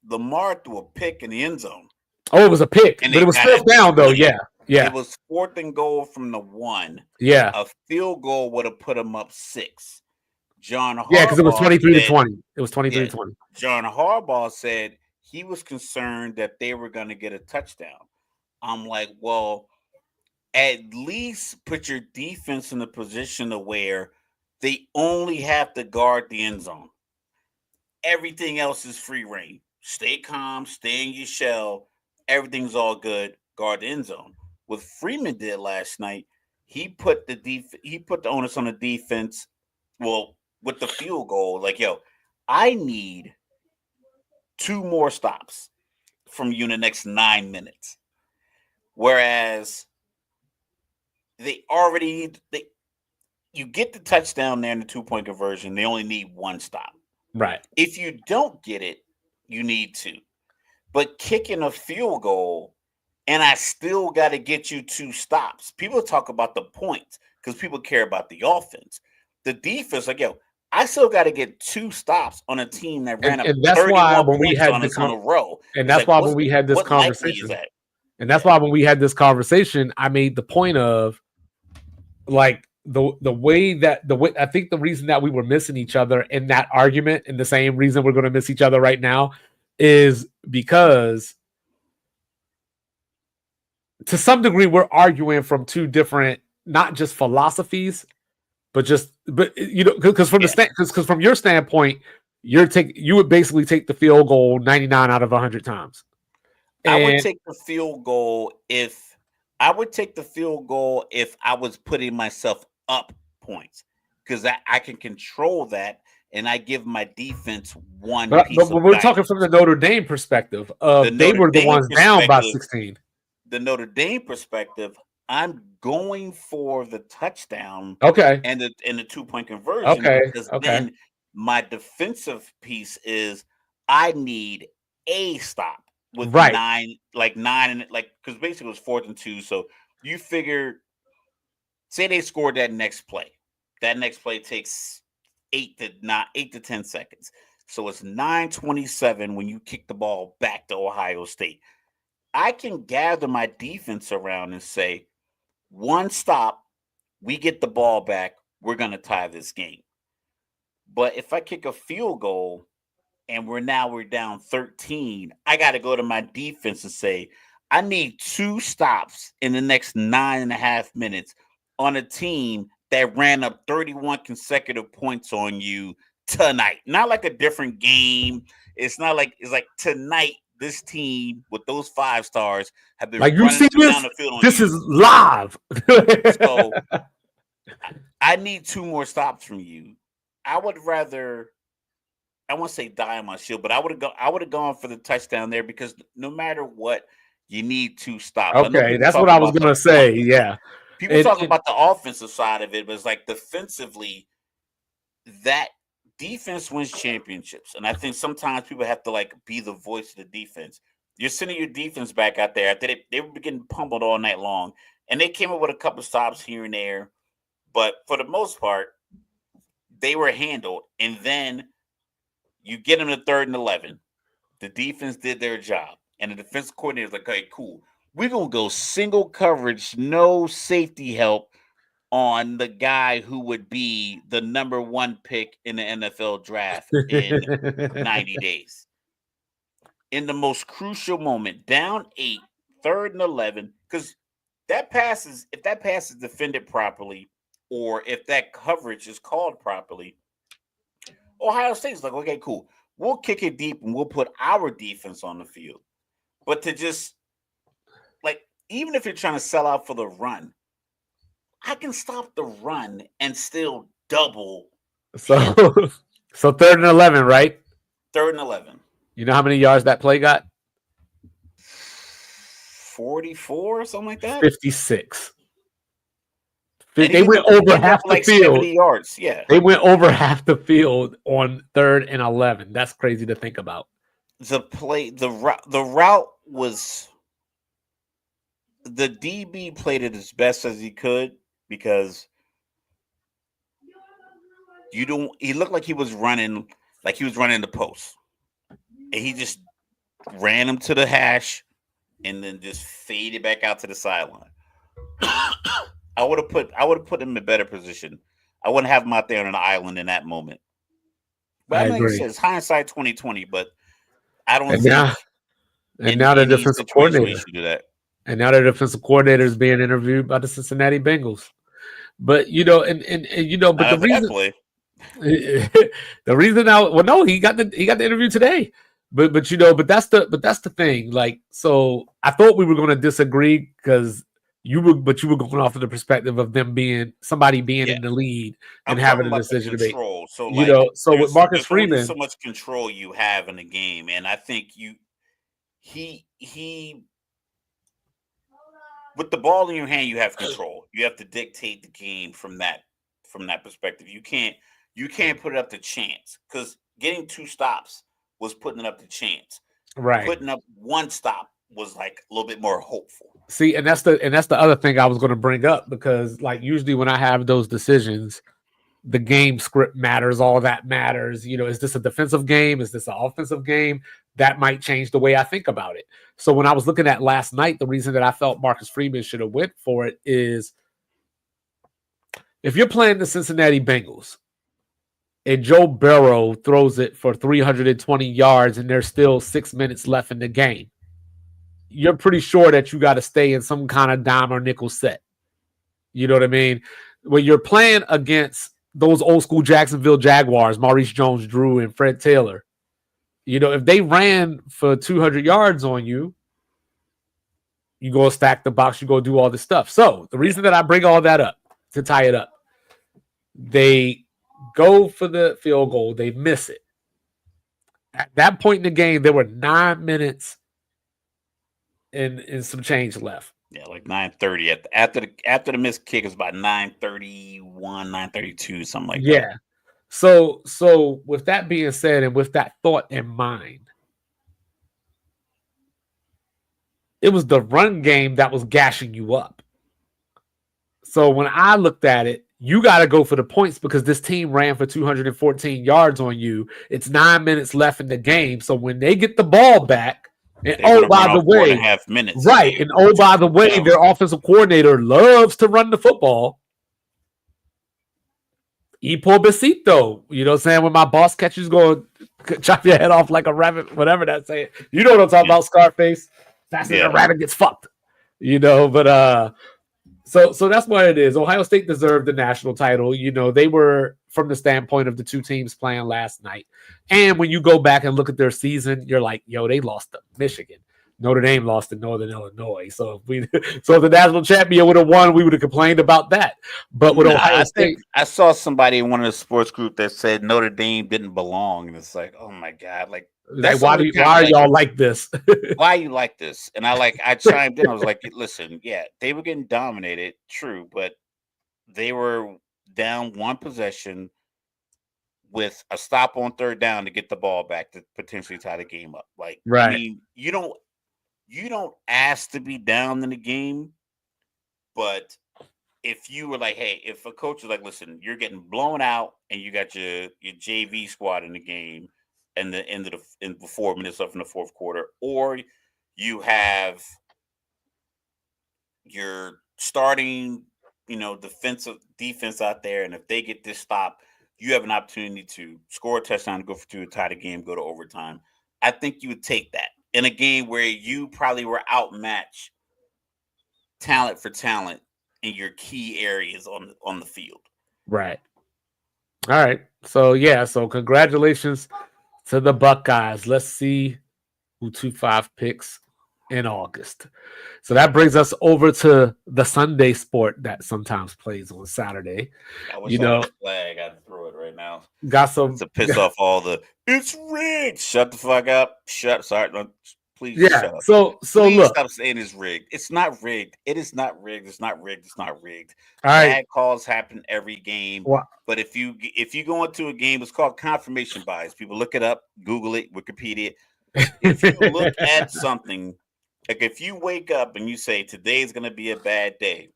B: Lamar threw a pick in the end zone.
A: Oh, it was a pick, but it was 4th down, though. Yeah.
B: It was 4th and goal from the 1.
A: Yeah.
B: A field goal would have put them up 6. John Harbaugh.
A: Yeah, because it was 23-20. It was 23-20.
B: John Harbaugh said he was concerned that they were going to get a touchdown. I'm like, well, at least put your defense in a position to where they only have to guard the end zone. Everything else is free reign. Stay calm, stay in your shell. Everything's all good. Guard the end zone. What Freeman did last night, he put the onus on the defense. Well, with the field goal, like, I need 2 more stops from you in the next 9 minutes. Whereas you get the touchdown there in the 2-point conversion. They only need 1 stop.
A: Right.
B: If you don't get it, you need 2. But kicking a field goal, and I still got to get you 2 stops. People talk about the points because people care about the offense. the defense, like, yo, I still got to get 2 stops on a team that ran up
A: and that's why
B: 31
A: when we
B: points
A: had
B: on
A: the
B: us on a row.
A: and
B: It's
A: that's
B: like,
A: why when we had this
B: what likely is
A: conversation,
B: that?
A: and that's why when we had this conversation, I made the point of like the way I think the reason that we were missing each other in that argument, and the same reason we're going to miss each other right now, is because to some degree we're arguing from two different, not just philosophies, but you know, because from because from your standpoint, you would basically take the field goal 99 out of 100 times.
B: I would take the field goal if I was putting myself up points, because I can control that, and I give my defense one
A: but
B: piece of
A: we're
B: guidance.
A: talking from the Notre Dame perspective. They were the ones down by 16.
B: The Notre Dame perspective, I'm going for the touchdown,
A: okay,
B: and the 2-point conversion, because then my defensive piece is I need a stop with 9, and because basically it was 4th and 2. So you figure, say they scored that next play. That next play takes 8 to 10 seconds. So it's 9:27 when you kick the ball back to Ohio State. I can gather my defense around and say, 1 stop, we get the ball back, we're going to tie this game. But if I kick a field goal and we're down 13, I got to go to my defense and say, I need 2 stops in the next 9.5 minutes on a team that ran up 31 consecutive points on you tonight. Not like a different game. It's like tonight. This team with those 5 stars have been running down the field on
A: this
B: you.
A: Is live.
B: So I need 2 more stops from you. I would rather, I won't say die on my shield, but I would have gone for the touchdown there, because no matter what, you need 2 stops.
A: Okay, that's what I was gonna say. Yeah,
B: people talk about the offensive side of it, but it's like defensively, that defense wins championships. And I think sometimes people have to be the voice of the defense. You're sending your defense back out there. After they were getting pummeled all night long, and they came up with a couple stops here and there, but for the most part, they were handled. And then you get them to 3rd and 11. The defense did their job, and the defensive coordinator is like, "Okay, cool. We're gonna go single coverage, no safety help on the guy who would be the number 1 pick in the NFL draft in 90 days." In the most crucial moment, down 8, 3rd and 11, because if that pass is defended properly, or if that coverage is called properly, Ohio State's like, okay, cool. We'll kick it deep and we'll put our defense on the field. But to just, even if you're trying to sell out for the run, I can stop the run and still double.
A: So 3rd and 11, right?
B: 3rd and 11.
A: You know how many yards that play got?
B: 44 or something like that?
A: 56. They went over half the field.
B: 70 yards. Yeah.
A: They went over half the field on 3rd and 11. That's crazy to think about.
B: The route was, the DB played it as best as he could, because he looked like he was running the post. And he just ran him to the hash and then just faded back out to the sideline. I would have put him in a better position. I wouldn't have him out there on an island in that moment. But I agree. It's hindsight 2020, but I don't think.
A: And now the defensive coordinator should do that. And now the defensive coordinator is being interviewed by the Cincinnati Bengals. But but the reason the reason now, well, no, he got the interview today. But that's the thing. So I thought we were going to disagree, because you were going off of the perspective of them being in the lead and having a decision to make. So so with Marcus Freeman,
B: so much control you have in the game, and I think he with the ball in your hand, you have control. You have to dictate the game from that perspective. You can't put it up to chance, because getting 2 stops was putting it up to chance.
A: Right.
B: Putting up 1 stop was a little bit more hopeful.
A: See, and that's the other thing I was going to bring up, because usually when I have those decisions, the game script matters. All that matters. Is this a defensive game? Is this an offensive game? That might change the way I think about it. So when I was looking at last night, the reason that I felt Marcus Freeman should have went for it is if you're playing the Cincinnati Bengals and Joe Burrow throws it for 320 yards and there's still 6 minutes left in the game, you're pretty sure that you got to stay in some kind of dime or nickel set. You know what I mean? When you're playing against those old school Jacksonville Jaguars, Maurice Jones-Drew and Fred Taylor, if they ran for 200 yards on you, you go stack the box, you go do all this stuff. So the reason that I bring all that up, to tie it up, they go for the field goal, they miss it. At that point in the game, there were 9 minutes and some change left.
B: Yeah, like 9:30 after the missed kick is about 9:31, 9:32, something like that.
A: Yeah. So with that being said, and with that thought in mind, it was the run game that was gashing you up. So when I looked at it, you got to go for the points because this team ran for 214 yards on you. It's 9 minutes left in the game. So when they get the ball back, and by the way,
B: 4.5 minutes.
A: Right. And by the way, their offensive coordinator loves to run the football. Y pobrecito. You know what I'm saying? When my boss catches going to chop your head off like a rabbit, whatever that's saying. You know what I'm talking about, Scarface? That's when the rabbit gets fucked. But so that's what it is. Ohio State deserved the national title. They were, from the standpoint of the two teams playing last night. And when you go back and look at their season, you're like, yo, they lost to Michigan. Notre Dame lost to Northern Illinois. So if the national champion would have won, we would have complained about that. But with Ohio State,
B: I saw somebody in one of the sports group that said Notre Dame didn't belong, and it's like, oh my god, like
A: why are y'all like this?
B: Why are you like this? And I chimed in. I was like, listen, yeah, they were getting dominated, true, but they were down one possession with a stop on third down to get the ball back to potentially tie the game up. Like, right. I mean, you don't ask to be down in the game, but if you were like, hey, if a coach is like, listen, you're getting blown out and you got your JV squad in the game and the end of in 4 minutes left in the fourth quarter, or you have your starting, defense out there, and if they get this stop, you have an opportunity to score a touchdown, go for two, tie the game, go to overtime. I think you would take that in a game where you probably were outmatched talent for talent in your key areas on the field.
A: Right. All right. So congratulations to the Buckeyes. Let's see who 2-5 picks in August. So that brings us over to the Sunday sport that sometimes plays on Saturday.
B: I wish I had a flag. I'd throw it right now.
A: Got some
B: to piss off all the it's rigged. Shut the fuck up. Sorry. No, please.
A: Yeah.
B: Shut up.
A: So
B: please
A: look.
B: Stop saying it's rigged. It's not rigged. It is not rigged. It's not rigged. It's not rigged.
A: All right.
B: Bad calls happen every game.
A: Wow.
B: But if you go into a game, it's called confirmation bias. People look it up, Google it, Wikipedia. If you look at something, like if you wake up and you say today's going to be a bad day,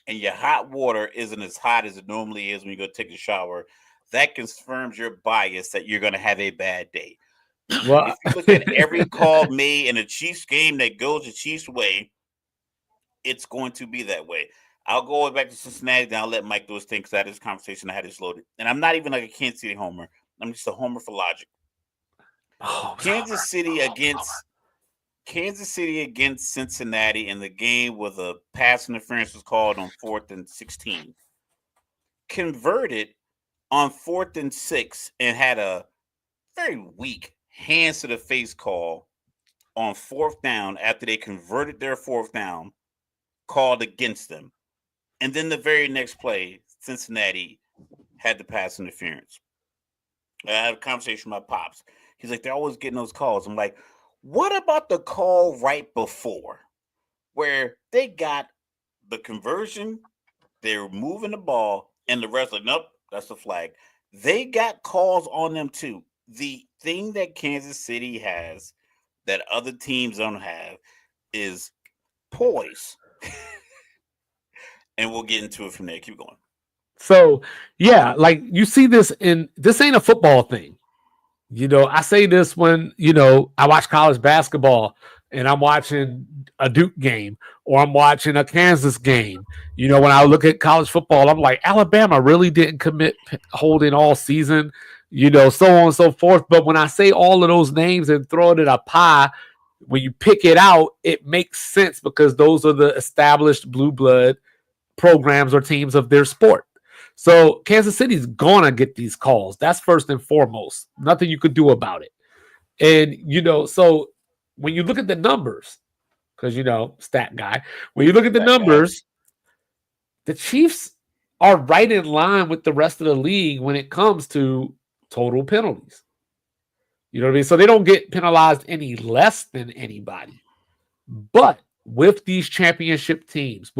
B: and your hot water isn't as hot as it normally is when you go take a shower, that confirms your bias that you're going to have a bad day. Well, if you look at every call made in a Chiefs game that goes the Chiefs' way, it's going to be that way. I'll go back to Cincinnati, then I'll let Mike do his thing because I had this conversation, I had this loaded. And I'm not even like a Kansas City homer. I'm just a homer for logic. Kansas City against Cincinnati in the game with a pass interference was called on 4th and 16. Converted on 4th and 6 and had a very weak hands to the face call on 4th down after they converted their 4th down called against them. And then the very next play, Cincinnati had the pass interference. I had a conversation with my pops. He's like, they're always getting those calls. I'm like, what about the call right before where they got the conversion, they were moving the ball, and the rest like, nope, that's a flag. They got calls on them too. The thing that Kansas City has that other teams don't have is poise. And we'll get into it from there. Keep going.
A: So yeah, like you see this this ain't a football thing. I say this when, I watch college basketball and I'm watching a Duke game or I'm watching a Kansas game. When I look at college football, I'm like, Alabama really didn't commit holding all season, so on and so forth. But when I say all of those names and throw it in a pie, when you pick it out, it makes sense because those are the established blue blood programs or teams of their sport. So Kansas City's gonna get these calls. That's first and foremost. Nothing you could do about it. And so when you look at the numbers, because stat guy, when you look at the numbers, the Chiefs are right in line with the rest of the league when it comes to total penalties. You know what I mean? So they don't get penalized any less than anybody. But with these championship teams,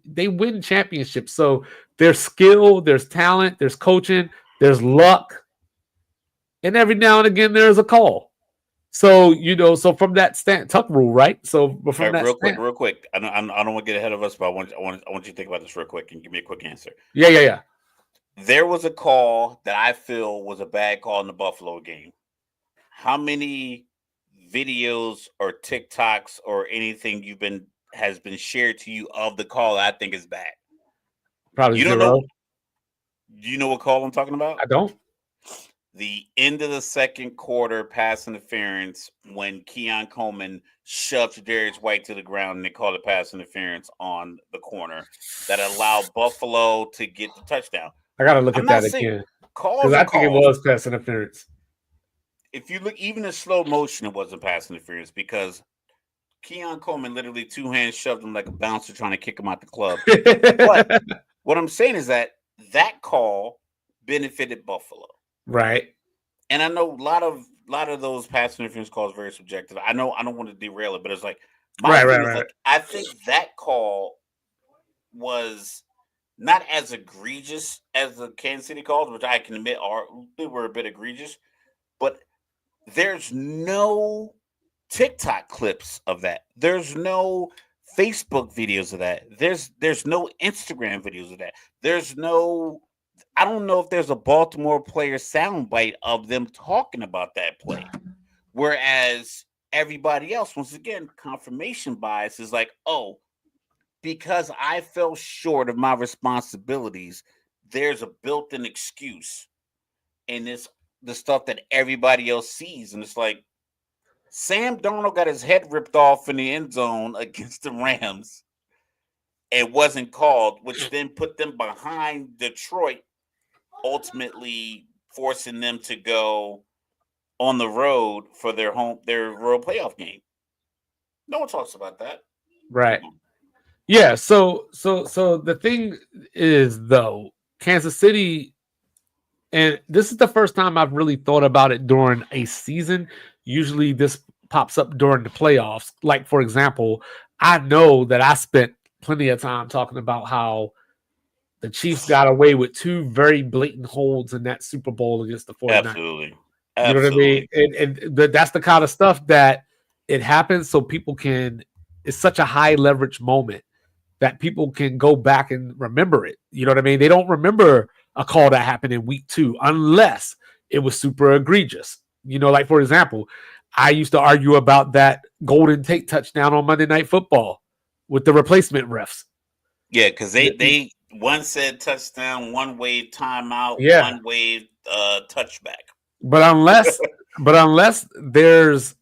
A: they win championships. So there's skill, there's talent, there's coaching, there's luck, and every now and again there's a call. So so from that Tuck rule, right? So from that
B: real quick. I don't want to get ahead of us, but I want you to think about this real quick and give me a quick answer.
A: Yeah.
B: There was a call that I feel was a bad call in the Buffalo game. How many videos or TikToks or anything has been shared to you of the call I think is bad?
A: Probably
B: you don't
A: zero.
B: know. Do you know what call I'm talking about?
A: I don't.
B: The end of the second quarter pass interference when Keon Coleman shoved Darius White to the ground and they called it pass interference on the corner that allowed Buffalo to get the touchdown.
A: I got to look at that again because I think it was pass interference.
B: If you look even in slow motion, it wasn't pass interference because Keon Coleman literally two hands shoved him like a bouncer trying to kick him out the club. But what I'm saying is that call benefited Buffalo.
A: Right.
B: And I know a lot of those pass interference calls are very subjective. I know I don't want to derail it, but it's like
A: right.
B: I think that call was not as egregious as the Kansas City calls, which I can admit they were a bit egregious, but there's no TikTok clips of that. There's no Facebook videos of that. There's no Instagram videos of that. I don't know if there's a Baltimore player soundbite of them talking about that play. Whereas everybody else, once again, confirmation bias is like, oh, because I fell short of my responsibilities, there's a built-in excuse. And it's the stuff that everybody else sees. And it's like, Sam Darnold got his head ripped off in the end zone against the Rams. It wasn't called, which then put them behind Detroit, ultimately forcing them to go on the road for their road playoff game. No one talks about that.
A: Right. Yeah. So the thing is, though, Kansas City, and this is the first time I've really thought about it during a season. Usually this pops up during the playoffs. Like, for example, I know that I spent plenty of time talking about how the Chiefs got away with two very blatant holds in that Super Bowl against the 49ers.
B: Absolutely.
A: You know what I mean? And that's the kind of stuff that it happens so people can – it's such a high leverage moment that people can go back and remember it. You know what I mean? They don't remember a call that happened in week 2 unless it was super egregious. Like, for example, I used to argue about that Golden Tate touchdown on Monday Night Football with the replacement refs.
B: Yeah, because they one said touchdown, one waved timeout, one waved touchback.
A: But unless there's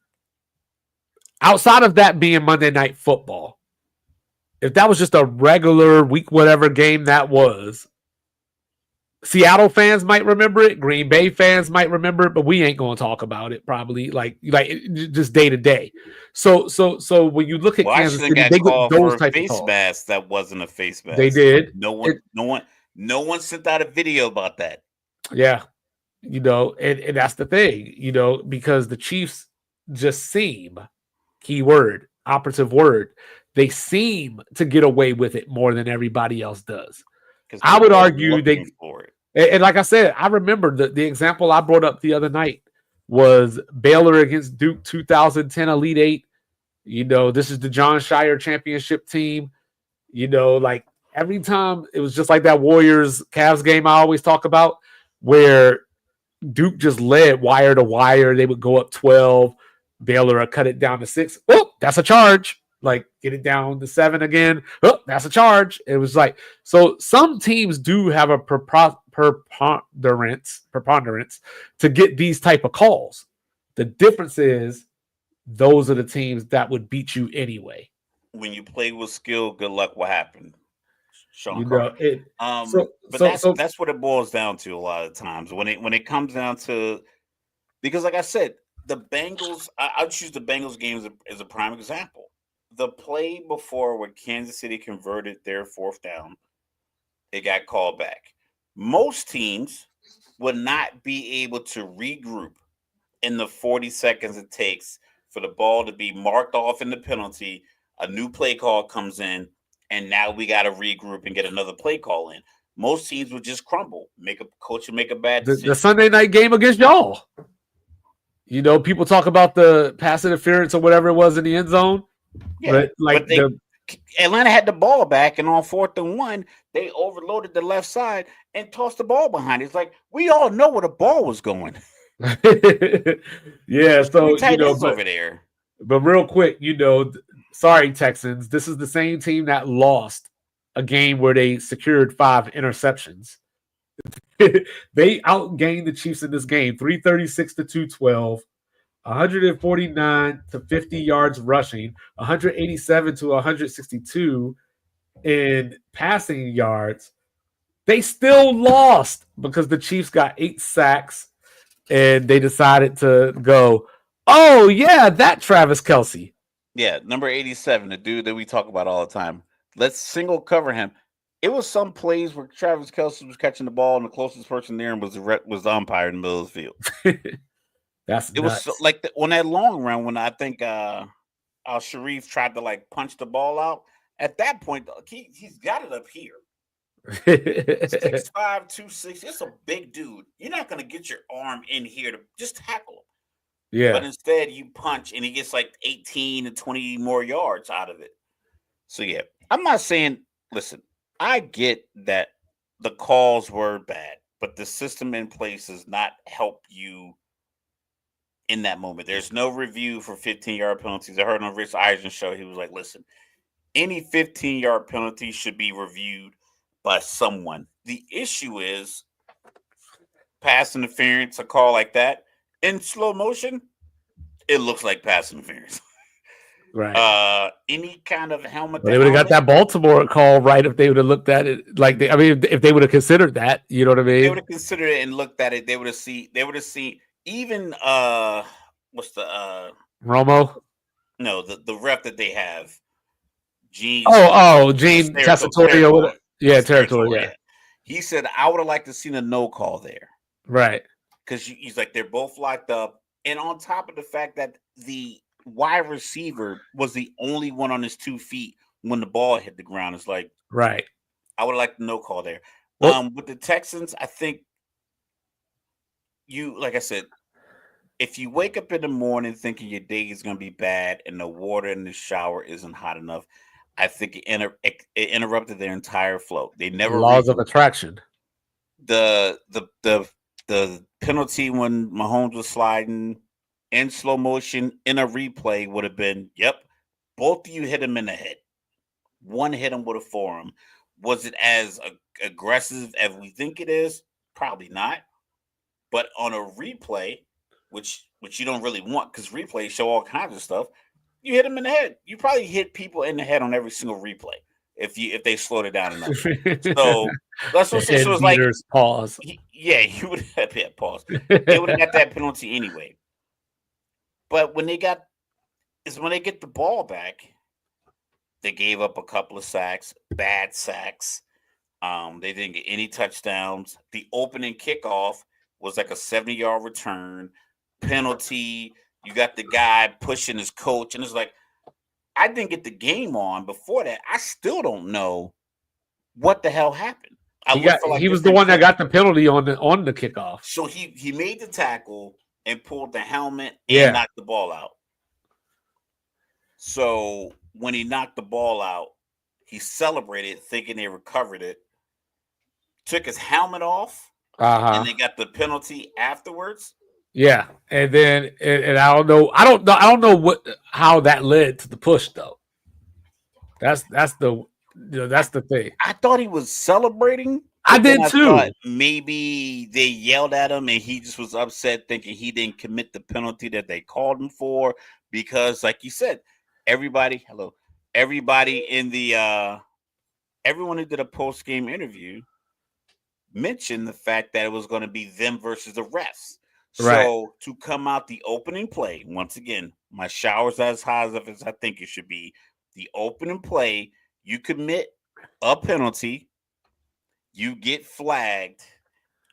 A: outside of that being Monday Night Football, if that was just a regular week whatever game that was, Seattle fans might remember it, Green Bay fans might remember it, but we ain't going to talk about it probably like just day to day. So when you look at Kansas City, they get those type of calls.
B: Face mask that wasn't a face mask.
A: They did.
B: No one sent out a video about that.
A: Yeah. And that's the thing, because the Chiefs just seem, keyword, operative word, they seem to get away with it more than everybody else does. I would argue they, and like I said, I remember the example I brought up the other night was Baylor against Duke 2010 Elite 8. This is the John Shire championship team. Like every time it was just like that Warriors Cavs game I always talk about, where Duke just led wire to wire. They would go up 12. Baylor would cut it down to 6. Oh, that's a charge. Like, get it down to 7 again. Oh, that's a charge. It was like, so some teams do have a preponderance to get these type of calls. The difference is those are the teams that would beat you anyway.
B: When you play with skill, good luck. What happened, Sean
A: You
B: Carter?
A: know it.
B: But that's what it boils down to a lot of times when it comes down to, because like I said, the Bengals. I'll choose the Bengals game as a prime example. The play before when Kansas City converted their 4th down, it got called back. Most teams would not be able to regroup in the 40 seconds it takes for the ball to be marked off in the penalty. A new play call comes in, and now we got to regroup and get another play call in. Most teams would just crumble. Coach would make a bad decision.
A: The Sunday night game against y'all. You know, people talk about the pass interference or whatever it was in the end zone.
B: Yeah, but Atlanta had the ball back, and on 4th and 1, they overloaded the left side and tossed the ball behind. It's like, we all know where the ball was going.
A: Yeah, so
B: you know, over there.
A: But real quick, you know, sorry, Texans. This is the same team that lost a game where they secured 5 interceptions. They outgained the Chiefs in this game, 336 to 212, 149 to 50 yards rushing, 187 to 162 in passing yards. They still lost because the Chiefs got 8 sacks, and they decided to go, oh, yeah, that Travis Kelce.
B: Yeah, number 87, the dude that we talk about all the time. Let's single cover him. It was some plays where Travis Kelce was catching the ball, and the closest person there was the umpire in the middle of the field.
A: It
B: was like on that long run when I think Al-Sharif tried to like punch the ball out. At that point, he's got it up here. 6'5", 260. It's a big dude. You're not gonna get your arm in here to just tackle him.
A: Yeah.
B: But instead, you punch, and he gets like 18 to 20 more yards out of it. So yeah, I'm not saying. Listen, I get that the calls were bad, but the system in place does not help you in that moment. There's no review for 15-yard penalties. I heard on Rich Eisen show, he was like, listen, any 15-yard penalty should be reviewed by someone. The issue is pass interference, a call like that, in slow motion, it looks like pass interference.
A: Right.
B: Any kind of helmet.
A: They would have got that Baltimore call right if they would have looked at it. Like, if they would have considered that, you know what I mean?
B: They would have considered it and looked at it. They would have seen even what's the
A: Romo?
B: No, the ref that they have. Gene.
A: Gene Tessitore. Yeah, Territory. Yeah.
B: He said, I would have liked to seen a no call there.
A: Right.
B: Because he's like, they're both locked up. And on top of the fact that the wide receiver was the only one on his 2 feet when the ball hit the ground, it's like,
A: right.
B: I would like the no call there. With the Texans, I think like I said, if you wake up in the morning thinking your day is going to be bad and the water in the shower isn't hot enough, I think it interrupted their entire flow. They never
A: laws of attraction.
B: The penalty when Mahomes was sliding in slow motion in a replay would have been, yep, both of you hit him in the head. One hit him with a forearm. Was it as aggressive as we think it is? Probably not. But on a replay, which you don't really want because replays show all kinds of stuff, you hit him in the head. You probably hit people in the head on every single replay if they slowed it down enough. So that's what it was like.
A: Pause.
B: You would have pause. They would have got that penalty anyway. But when they get the ball back, they gave up a couple of sacks, bad sacks. They didn't get any touchdowns. The opening kickoff was like a 70-yard return, penalty. You got the guy pushing his coach, and it's like, I didn't get the game on before that. I still don't know what the hell happened.
A: He was the one that got the penalty on the kickoff.
B: So he made the tackle and pulled the helmet and knocked the ball out. So when he knocked the ball out, He celebrated, thinking they recovered it. Took his helmet off, and
A: Uh-huh.
B: they got the penalty afterwards.
A: Yeah. And then and I don't know how that led to the push though. That's the thing.
B: I thought he was celebrating,
A: I
B: but then
A: did
B: I thought
A: too.
B: maybe they yelled at him and he just was upset, thinking he didn't commit the penalty that they called him for. Because, like you said, everybody in the everyone who did a post game interview mentioned the fact that it was going to be them versus the refs.
A: Right.
B: So to come out the opening play, once again, my shower's as high as I think it should be. The opening play, you commit a penalty, you get flagged,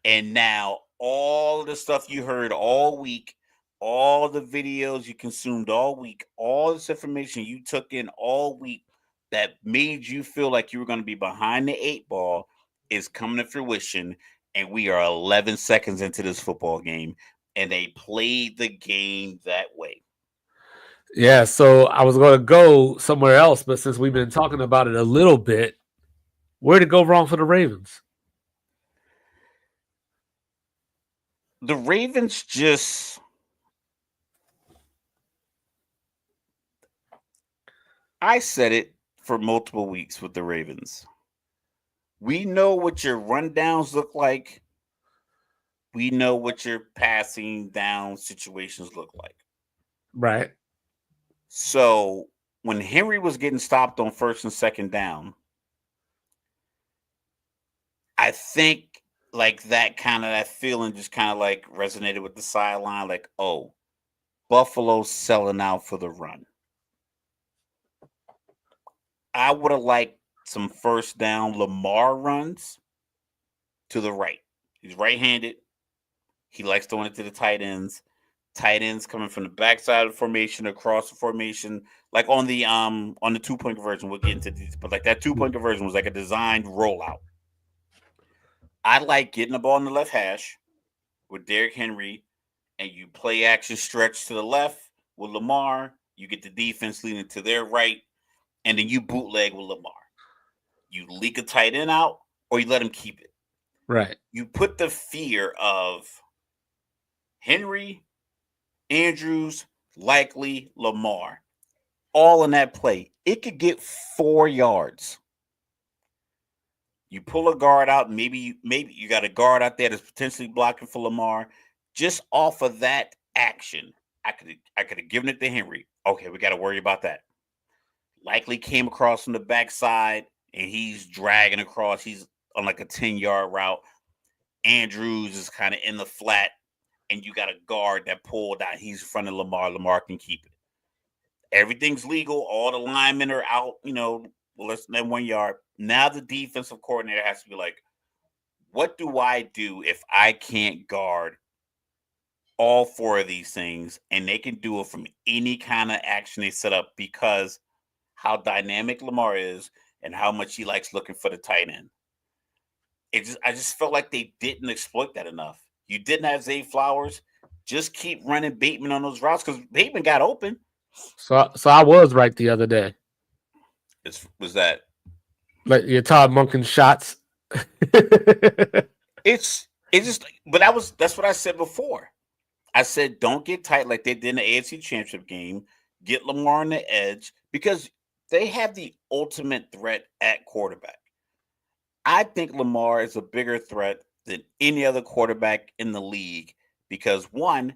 B: and now all the stuff you heard all week, all the videos you consumed all week, all this information you took in all week that made you feel like you were going to be behind the eight ball is coming to fruition. And we are 11 seconds into this football game, and they played the game that way.
A: Yeah, so I was going to go somewhere else, but since we've been talking about it a little bit, where did it go wrong for the Ravens?
B: The Ravens just I said it for multiple weeks with the Ravens. We know what your rundowns look like. We know what your passing down situations look like.
A: Right.
B: So when Henry was getting stopped on first and second down, I think like that feeling just kind of like resonated with the sideline, like, oh, Buffalo's selling out for the run. I would have liked some first down Lamar runs to the right. He's right-handed. He likes throwing it to the tight ends. Tight ends coming from the backside of the formation, across the formation, like on the 2-point conversion. We'll get into these, but like that 2-point conversion was like a designed rollout. I like getting the ball in the left hash with Derrick Henry, and you play action stretch to the left with Lamar. You get the defense leaning to their right, and then you bootleg with Lamar. You leak a tight end out, or you let him keep it.
A: Right.
B: You put the fear of Henry, Andrews, likely Lamar, all in that play. It could get 4 yards. You pull a guard out, maybe you got a guard out there that's potentially blocking for Lamar. Just off of that action, I could have given it to Henry. Okay, we got to worry about that. Likely came across from the backside and he's dragging across. He's on like a 10-yard route. Andrews is kind of in the flat, and you got a guard that pulled out. He's in front of Lamar. Lamar can keep it. Everything's legal. All the linemen are out, less than 1 yard. Now the defensive coordinator has to be like, what do I do if I can't guard all 4 of these things? And they can do it from any kind of action they set up because how dynamic Lamar is and how much he likes looking for the tight end. I just felt like they didn't exploit that enough. You didn't have Zay Flowers. Just keep running Bateman on those routes because Bateman got open.
A: So I was right the other day.
B: Was that
A: like your Todd Monken shots?
B: it's just, but that's what I said before. I said don't get tight like they did in the AFC Championship game. Get Lamar on the edge because they have the ultimate threat at quarterback. I think Lamar is a bigger threat than any other quarterback in the league because one,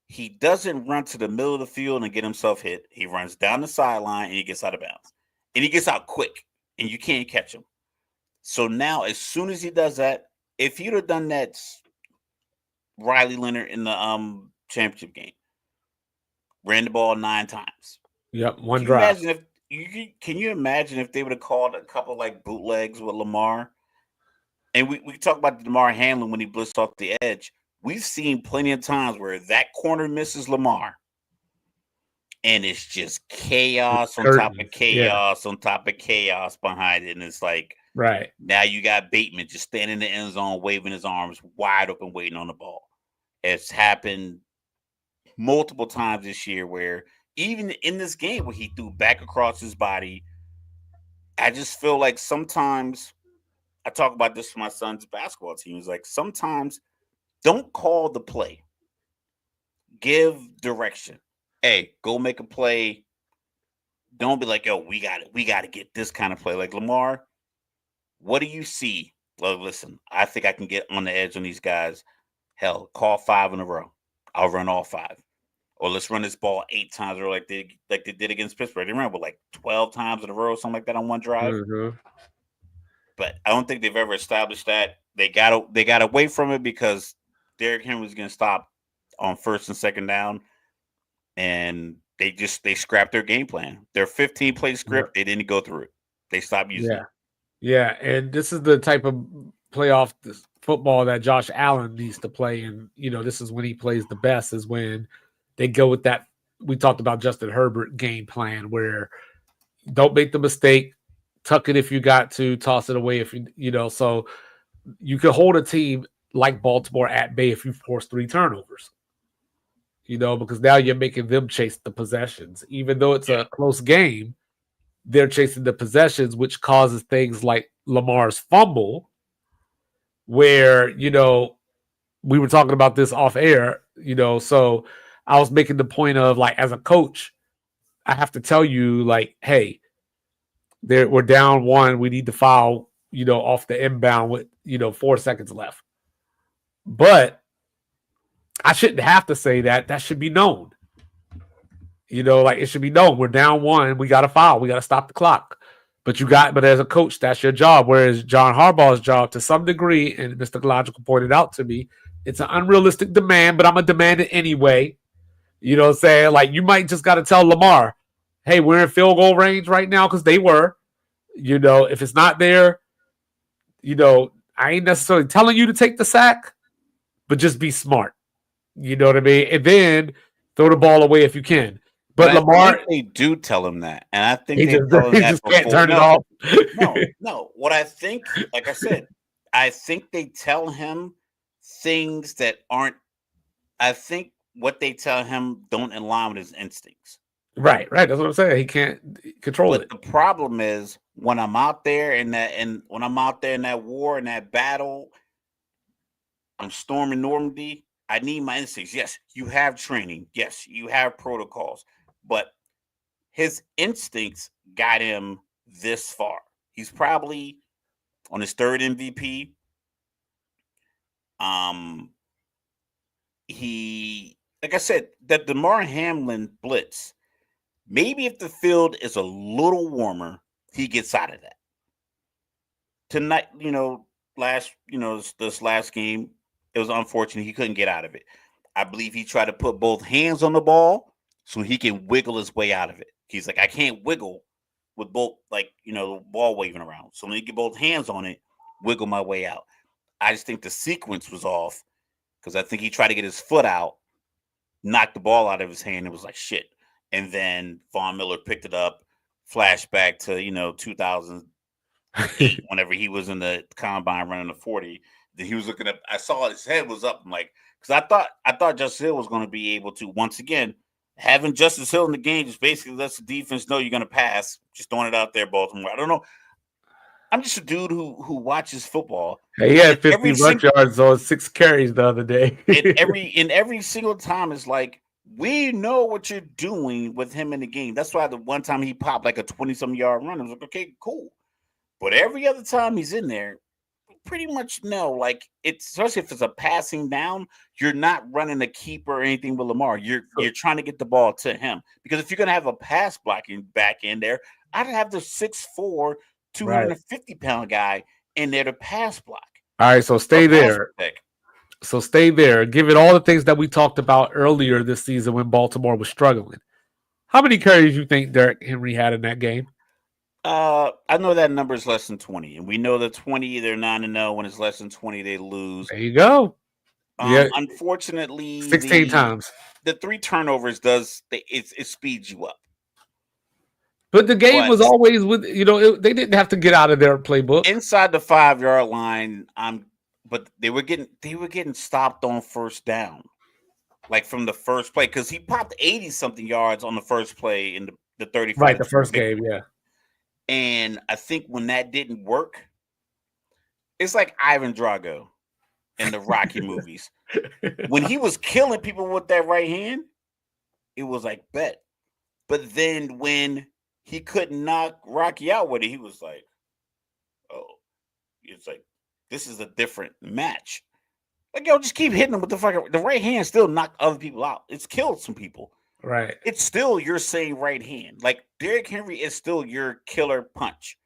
B: he doesn't run to the middle of the field and get himself hit. He runs down the sideline and he gets out of bounds. And he gets out quick and you can't catch him. So now, as soon as he does that, if he'd have done that Riley Leonard in the championship game, ran the ball 9 times.
A: Yep, one drive.
B: Can you imagine if they would have called a couple like bootlegs with Lamar? And we talk about Damar Hamlin when he blitzed off the edge. We've seen plenty of times where that corner misses Lamar. And it's just chaos on top of chaos on top of chaos behind it. And it's like,
A: right.
B: Now you got Bateman just standing in the end zone, waving his arms wide open, waiting on the ball. It's happened multiple times this year where even in this game where he threw back across his body I just feel like sometimes I talk about this with my son's basketball team. It's like sometimes don't call the play, give direction. Hey, go make a play. Don't be like, yo, we got to get this kind of play. Like Lamar, what do you see? Well, listen, I think I can get on the edge on these guys. Hell, call 5 in a row. I'll run all 5. Or let's run this ball 8 times, or like they did against Pittsburgh. They ran with like 12 times in a row, something like that on one drive.
A: Mm-hmm.
B: But I don't think they've ever established that. They got away from it because Derrick Henry was going to stop on first and second down, and they scrapped their game plan. Their 15 play script, they didn't go through it. They stopped using it.
A: Yeah, and this is the type of playoff football that Josh Allen needs to play, and this is when he plays the best. Is when they go with that. We talked about Justin Herbert game plan, where don't make the mistake, tuck it if you got to, toss it away if you. So you can hold a team like Baltimore at bay if you force 3 turnovers. Because now you're making them chase the possessions, even though it's a close game. They're chasing the possessions, which causes things like Lamar's fumble, where, we were talking about this off air, so I was making the point of, like, as a coach, I have to tell you, like, hey, we're down 1. We need to foul, off the inbound with, 4 seconds left. But I shouldn't have to say that. That should be known. Like, it should be known. We're down 1. We got to foul. We got to stop the clock. But as a coach, that's your job. Whereas John Harbaugh's job, to some degree, and Mr. Logical pointed out to me, it's an unrealistic demand, but I'm going to demand it anyway. You know what I'm saying? Like, you might just got to tell Lamar, hey, we're in field goal range right now, because they were. If it's not there, I ain't necessarily telling you to take the sack, but just be smart. You know what I mean? And then throw the ball away if you can. But Lamar,
B: they do tell him that, and I think
A: he just can't turn it off.
B: No. What I think, like I said, I think they tell him things that aren't. I think what they tell him don't align with his instincts.
A: Right. That's what I'm saying. He can't control it.
B: The problem is when I'm out there in that war and that battle, I'm storming Normandy. I need my instincts. Yes, you have training. Yes, you have protocols. But his instincts got him this far. He's probably on his 3rd MVP. Like I said, that DeMar Hamlin blitz, maybe if the field is a little warmer, he gets out of that. Tonight, this last game, it was unfortunate he couldn't get out of it. I believe he tried to put both hands on the ball so he can wiggle his way out of it. He's like, I can't wiggle with both, the ball waving around. So let me get both hands on it, wiggle my way out. I just think the sequence was off because I think he tried to get his foot out, knocked the ball out of his hand. It was like shit. And then Von Miller picked it up, flashback to, 2008, whenever he was in the combine running the 40. He was looking up. I saw his head was up. I'm like, because I thought Justice Hill was going to be able to, once again, having Justice Hill in the game just basically lets the defense know you're going to pass. Just throwing it out there, Baltimore. I don't know. I'm just a dude who watches football.
A: He had 50 rush yards on 6 carries the other day.
B: and every single time it's like, we know what you're doing with him in the game. That's why the one time he popped like a 20-some yard run, I was like, okay, cool. But every other time he's in there, pretty much no. Like, it's especially if it's a passing down, you're not running a keeper or anything with Lamar. You're trying to get the ball to him. Because if you're gonna have a pass blocking back in there, I'd have the 6'4", 250-pound guy in there to pass block.
A: All right, so stay there. So stay there. Given all the things that we talked about earlier this season when Baltimore was struggling, how many carries do you think Derrick Henry had in that game?
B: I know that number is less than 20, and we know that 20 they're 9-0. When it's less than 20, they lose.
A: There you go.
B: Unfortunately,
A: 16 times.
B: The 3 turnovers it speeds you up.
A: But the game was always with they didn't have to get out of their playbook
B: inside the 5-yard line. But they were getting stopped on first down, like from the first play, because he popped 80-something yards on the first play in the 35.
A: Right, the first game, yeah.
B: And I think when that didn't work, it's like Ivan Drago in the Rocky movies. When he was killing people with that right hand, it was like bet. But then when he couldn't knock Rocky out with it, he was like, oh, it's like this is a different match. Like, yo, just keep hitting him with the right hand. Still knocked other people out. It's killed some people.
A: Right.
B: It's still your same right hand. Like Derrick Henry is still your killer punch.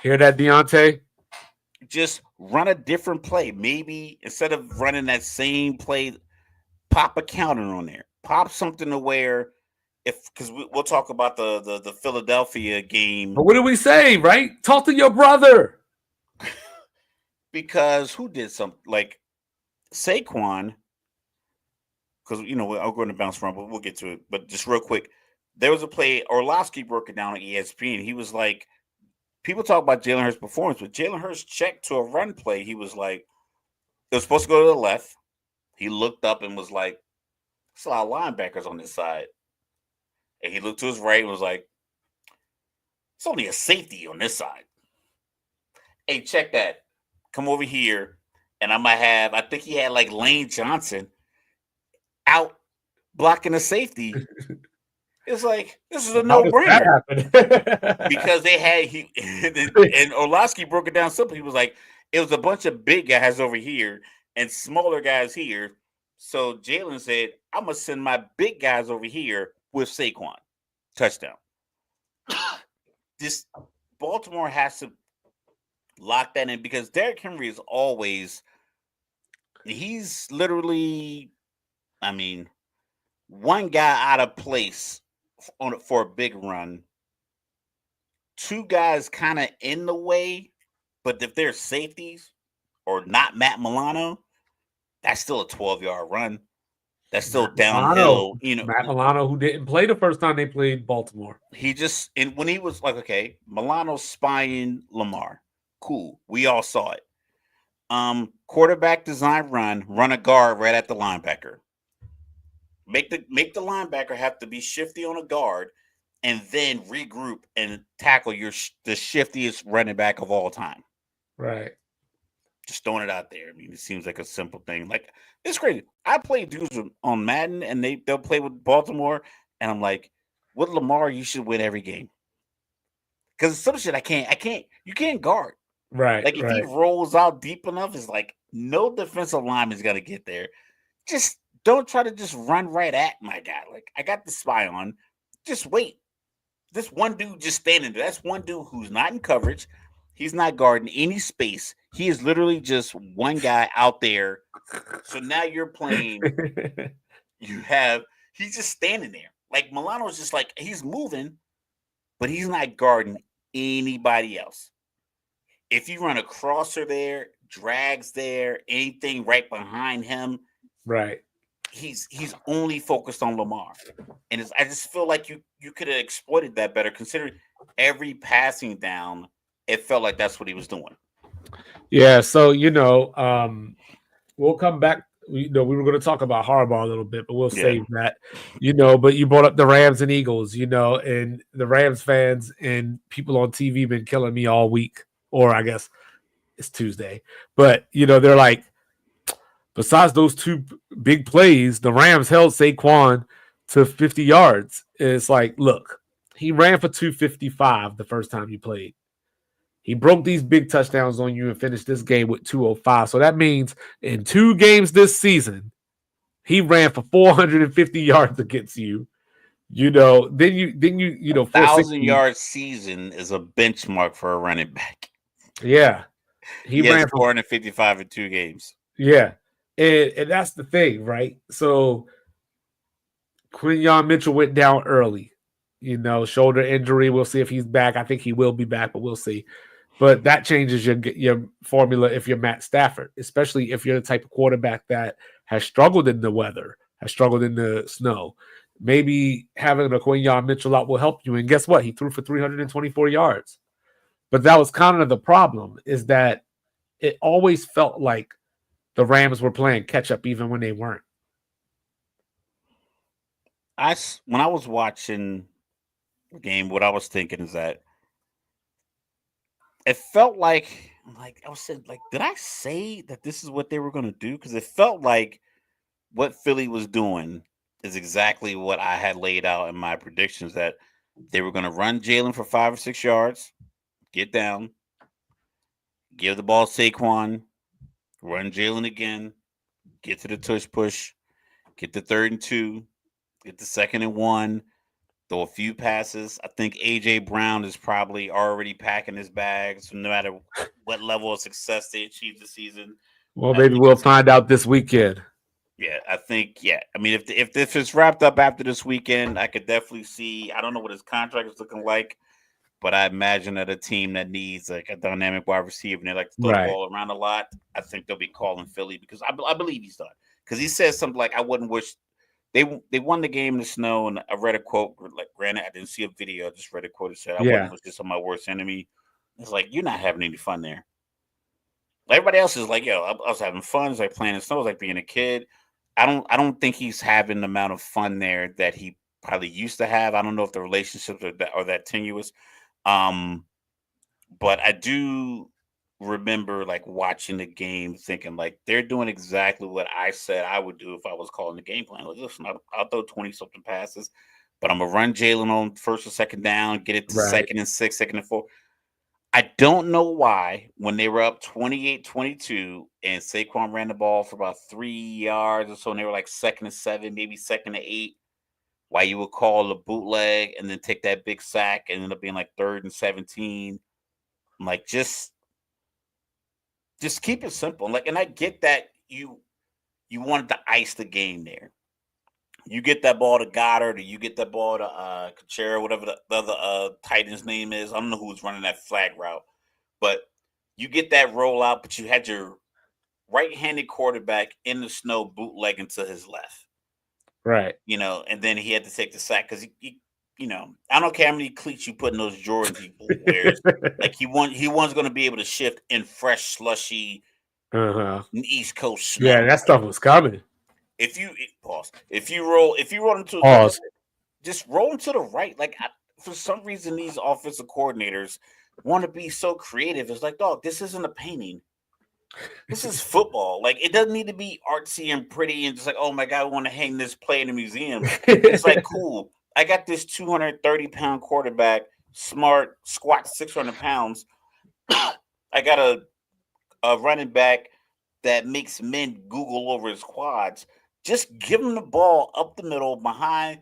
A: Hear that, Deontay?
B: Just run a different play. Maybe instead of running that same play, pop a counter on there. Pop something to where because we'll talk about the Philadelphia game.
A: But what did we say, right? Talk to your brother.
B: Because who did something like Saquon? Because I'm going to bounce around, but we'll get to it. But just real quick, there was a play. Orlovsky broke it down on ESPN. He was like, people talk about Jalen Hurts' performance, but Jalen Hurts checked to a run play. He was like, it was supposed to go to the left. He looked up and was like, "There's a lot of linebackers on this side." And he looked to his right and was like, "It's only a safety on this side." Hey, check that. Come over here, and I think he had like Lane Johnson out blocking a safety. It's like, this is a no-brainer. Because they had and Orlovsky broke it down simple. He was like, it was a bunch of big guys over here and smaller guys here. So Jalen said, I'm gonna send my big guys over here with Saquon. Touchdown. This Baltimore has to lock that in because Derrick Henry is always, he's literally, I mean, one guy out of place for a big run, two guys kind of in the way, but if they're safeties or not Matt Milano, that's still a 12-yard run. That's still
A: Matt
B: downhill.
A: Milano, Matt Milano, who didn't play the first time they played Baltimore.
B: He just, and when he was like, okay, Milano spying Lamar. Cool. We all saw it. Quarterback design run a guard right at the linebacker. Make the linebacker have to be shifty on a guard and then regroup and tackle the shiftiest running back of all time.
A: Right.
B: Just throwing it out there. I mean, it seems like a simple thing. Like, it's crazy. I play dudes on Madden and they'll play with Baltimore, and I'm like, with Lamar, you should win every game. Because some shit you can't guard.
A: Right.
B: Like, if he rolls out deep enough, it's like no defensive lineman's gonna get there. Just don't try to just run right at my guy. Like, I got the spy on. Just wait. This one dude just standing there. That's one dude who's not in coverage. He's not guarding any space. He is literally just one guy out there. So now you're playing. He's just standing there. Like, Milano's just like, he's moving, but he's not guarding anybody else. If you run a crosser there, drags there, anything right behind him,
A: right,
B: he's only focused on Lamar. And I just feel like you could have exploited that better, considering every passing down, it felt like that's what he was doing.
A: Yeah, so we'll come back. We were going to talk about Harbaugh a little bit, but we'll save that. But you brought up the Rams and Eagles, and the Rams fans and people on TV been killing me all week, or I guess it's Tuesday. But they're like, besides those two big plays, the Rams held Saquon to 50 yards. And it's like, look, he ran for 255 the first time you played. He broke these big touchdowns on you and finished this game with 205. So that means in 2 games this season, he ran for 450 yards against you. Then you
B: 1,000-yard season is a benchmark for a running back.
A: Yeah.
B: He ran 455 in 2 games.
A: Yeah. And that's the thing, right? So Quinyon Mitchell went down early. Shoulder injury. We'll see if he's back. I think he will be back, but we'll see. But that changes your formula if you're Matt Stafford, especially if you're the type of quarterback that has struggled in the weather, has struggled in the snow. Maybe having a Quinyon Mitchell out will help you. And guess what? He threw for 324 yards. But that was kind of the problem, is that it always felt like the Rams were playing catch up even when they weren't.
B: When I was watching the game, what I was thinking is that it felt like I was saying, like, did I say that this is what they were going to do? Because it felt like what Philly was doing is exactly what I had laid out in my predictions, that they were going to run Jalen for 5 or 6 yards, get down, give the ball to Saquon, run Jalen again, get to the tush push, get the 3rd and 2, get the 2nd and 1, throw a few passes. I think AJ Brown is probably already packing his bags. So no matter what level of success they achieve this season,
A: Well,
B: I
A: maybe
B: think
A: we'll
B: it's
A: find out this weekend.
B: yeah. I think yeah. I mean, if this is wrapped up after this weekend, I could definitely see. I don't know what his contract is looking like, but I imagine that a team that needs like a dynamic wide receiver and they like to throw the
A: Right.
B: ball around a lot, I think they'll be calling Philly because I believe he's done. Because he says something like, "I wouldn't wish." They won the game in the snow, and I read a quote. Like, granted, I didn't see a video. I just read a quote that said, "I wouldn't
A: Yeah.
B: wish this on my worst enemy." It's like you're not having any fun there. Everybody else is like, "Yo, I was having fun. It's like playing in the snow. It's like being a kid." I don't think he's having the amount of fun there that he probably used to have. I don't know if the relationships are that tenuous. Um, but I do remember like watching the game, thinking like they're doing exactly what I said I would do if I was calling the game plan. Like, listen, I'll throw 20 something passes, but I'm gonna run Jalen on first or second down, get it to
A: Right.
B: 2nd and 6, 2nd and 4. I don't know why when they were up 28-22 and Saquon ran the ball for about 3 yards or so, and they were like 2nd and 7, maybe 2nd and 8, why you would call a bootleg and then take that big sack and end up being like 3rd and 17. I'm like, just keep it simple. Like, and I get that you wanted to ice the game there. You get that ball to Goddard, or you get that ball to Kachera, whatever the other tight end's name is. I don't know who was running that flag route, but you get that rollout. But you had your right-handed quarterback in the snow bootlegging to his left,
A: Right.
B: and then he had to take the sack because I don't care how many cleats you put in those Jordans he wears. Like he was going to be able to shift in fresh, slushy
A: Uh-huh.
B: East Coast
A: Yeah,
B: snow.
A: that stuff was coming.
B: Pause. If you roll into
A: Pause.
B: just roll into the right. Like for some reason, these offensive coordinators want to be so creative. It's like, dog, this isn't a painting. This is football. Like it doesn't need to be artsy and pretty and just like, oh my god, I want to hang this play in a museum. It's like, cool. I got this 230-pound quarterback, smart, squats 600 pounds. I got a running back that makes men Google over his quads. Just give him the ball up the middle behind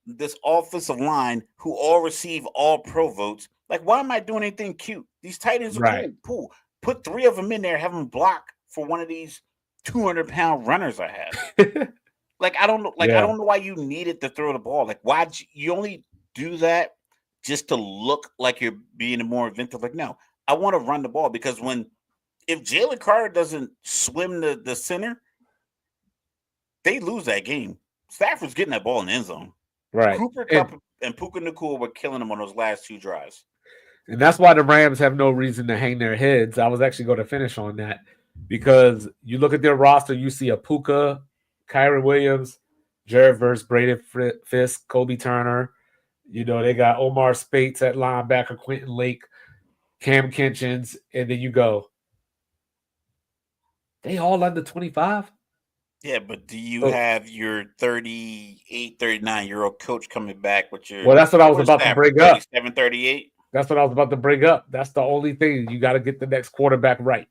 B: this offensive line who all receive all pro votes. Like, why am I doing anything cute? These tight ends are
A: Right.
B: cool. Put 3 of them in there, have them block for one of these 200-pound runners I have. Like, I don't know. Like, I
A: Yeah.
B: don't know why you needed to throw the ball. Like, why you only do that just to look like you're being more inventive? Like, no, I want to run the ball because if Jalen Carter doesn't swim the center, they lose that game. Stafford's getting that ball in the end zone.
A: Right.
B: Cooper
A: And
B: Cup and Puka Nacua were killing him on those last 2 drives.
A: and that's why the Rams have no reason to hang their heads. I was actually going to finish on that because you look at their roster, you see a Puka, Kyron Williams, Jared Verse, Braden Fisk, Kobe Turner. They got Omar Spates at linebacker, Quentin Lake, Cam Kinchins, and then you go, they all under 25?
B: Yeah, but do you
A: So,
B: have your 38, 39-year-old coach coming back with your
A: well, that's what I was
B: where's
A: about to
B: Stafford,
A: bring up.
B: 37, 38?
A: That's what I was about to bring up. That's the only thing. You got to get the next quarterback right.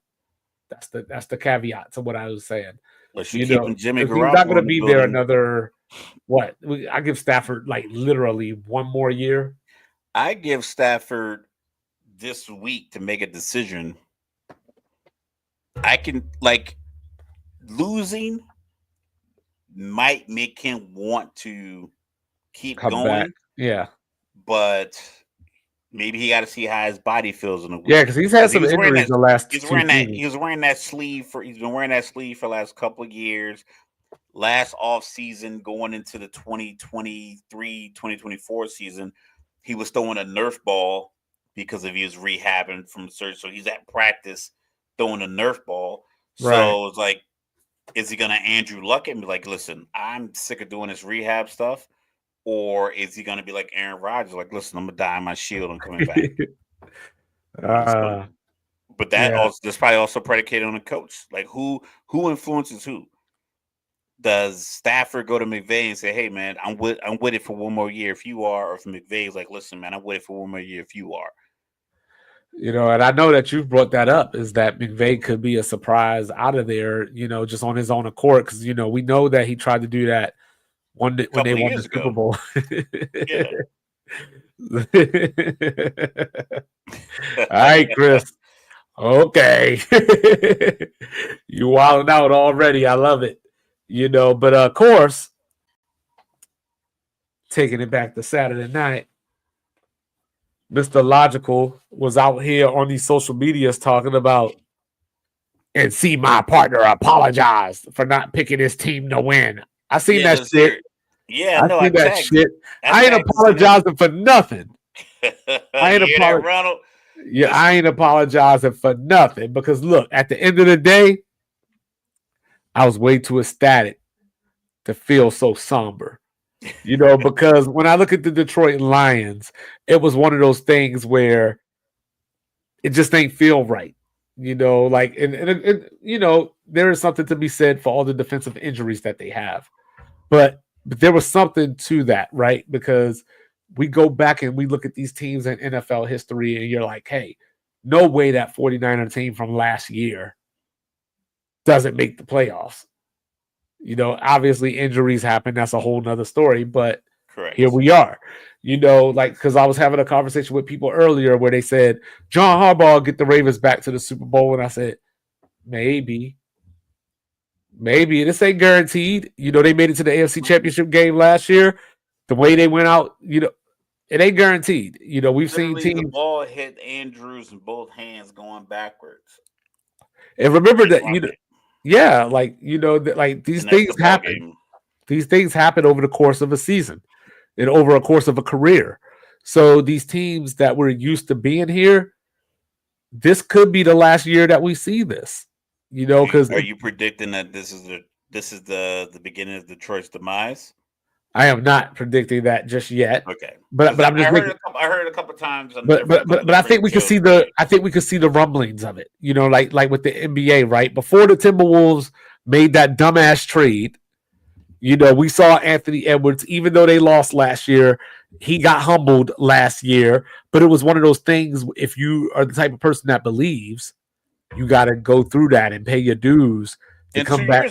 A: That's the caveat to what I was saying.
B: Unless you're keeping Jimmy
A: Because he's not going
B: Garoppolo
A: to
B: in the
A: be there
B: building.
A: another what? I give Stafford like literally one more year.
B: I give Stafford this week to make a decision. I can losing might make him want to keep
A: Come back.
B: going,
A: Yeah.
B: but maybe he got to see how his body feels in a week.
A: Yeah, because he's had
B: He
A: some
B: was wearing
A: injuries
B: that.
A: the last
B: He's
A: two
B: wearing that.
A: seasons.
B: He was wearing that sleeve for. He's been wearing that sleeve for the last couple of years. Last off season, going into the 2023-2024 season, he was throwing a Nerf ball because of he was rehabbing from surgery. So he's at practice throwing a Nerf ball.
A: Right.
B: So it's like, is he gonna Andrew Luck it and be like, listen, I'm sick of doing this rehab stuff? Or is he gonna be like Aaron Rodgers, like, listen, I'm gonna die on my shield and coming back? So,
A: Uh,
B: but that
A: yeah.
B: also that's probably also predicated on the coach. Like who influences who? Does Stafford go to McVay and say, "Hey, man, I'm with it for one more year if you are," or if McVay's like, "Listen, man, I'm with it for one more year if you are."
A: And I know that you've brought that up is that McVay could be a surprise out of there, just on his own accord. Because, we know that he tried to do that
B: A
A: when they
B: couple of
A: won the
B: years
A: Super
B: ago,
A: Bowl.
B: yeah.
A: All right, Chris. Okay. You wilding out already. I love it. But of course, taking it back to Saturday night, Mr. Logical was out here on these social medias talking about and see my partner apologize for not picking his team to win. I seen
B: Yeah,
A: that
B: because
A: shit.
B: they're yeah,
A: I
B: no,
A: seen that shit.
B: I
A: I ain't
B: tagged the center.
A: apologizing for nothing.
B: You
A: I ain't
B: hear that,
A: apologizing.
B: Ronald?
A: Yeah, I ain't apologizing for nothing because look, at the end of the day, I was way too ecstatic to feel so somber. Because when I look at the Detroit Lions, it was one of those things where it just ain't feel right. Like there is something to be said for all the defensive injuries that they have. But there was something to that, right? Because we go back and we look at these teams in NFL history and you're like, hey, no way that 49er team from last year doesn't make the playoffs. Obviously injuries happen. That's a whole nother story. But here
B: Correct.
A: we are. Like because I was having a conversation with people earlier where they said John Harbaugh get the Ravens back to the Super Bowl, and I said maybe, this ain't guaranteed. They made it to the AFC Championship game last year. The way they went out, it ain't guaranteed. We've seen
B: Literally, the
A: teams,
B: ball hit Andrews in both hands going backwards.
A: and remember
B: He
A: that
B: dropped it,
A: yeah, like that, like these
B: and that's
A: things
B: the ball
A: happen.
B: game.
A: These things happen over the course of a season and over a course of a career. So these teams that we're used to being here, this could be the last year that we see this. Because
B: Are you predicting that this is the beginning of Detroit's demise?
A: I am not predicting that just yet.
B: Okay,
A: But
B: because
A: I'm just making.
B: I heard a couple times on
A: But
B: different
A: but but but I think we could
B: shows
A: see
B: today.
A: the rumblings of it. Like with the NBA, right? Before the Timberwolves made that dumbass trade, we saw Anthony Edwards, even though they lost last year, he got humbled last year. But it was one of those things. If you are the type of person that believes, you got to go through that and pay your dues to
B: And
A: come back.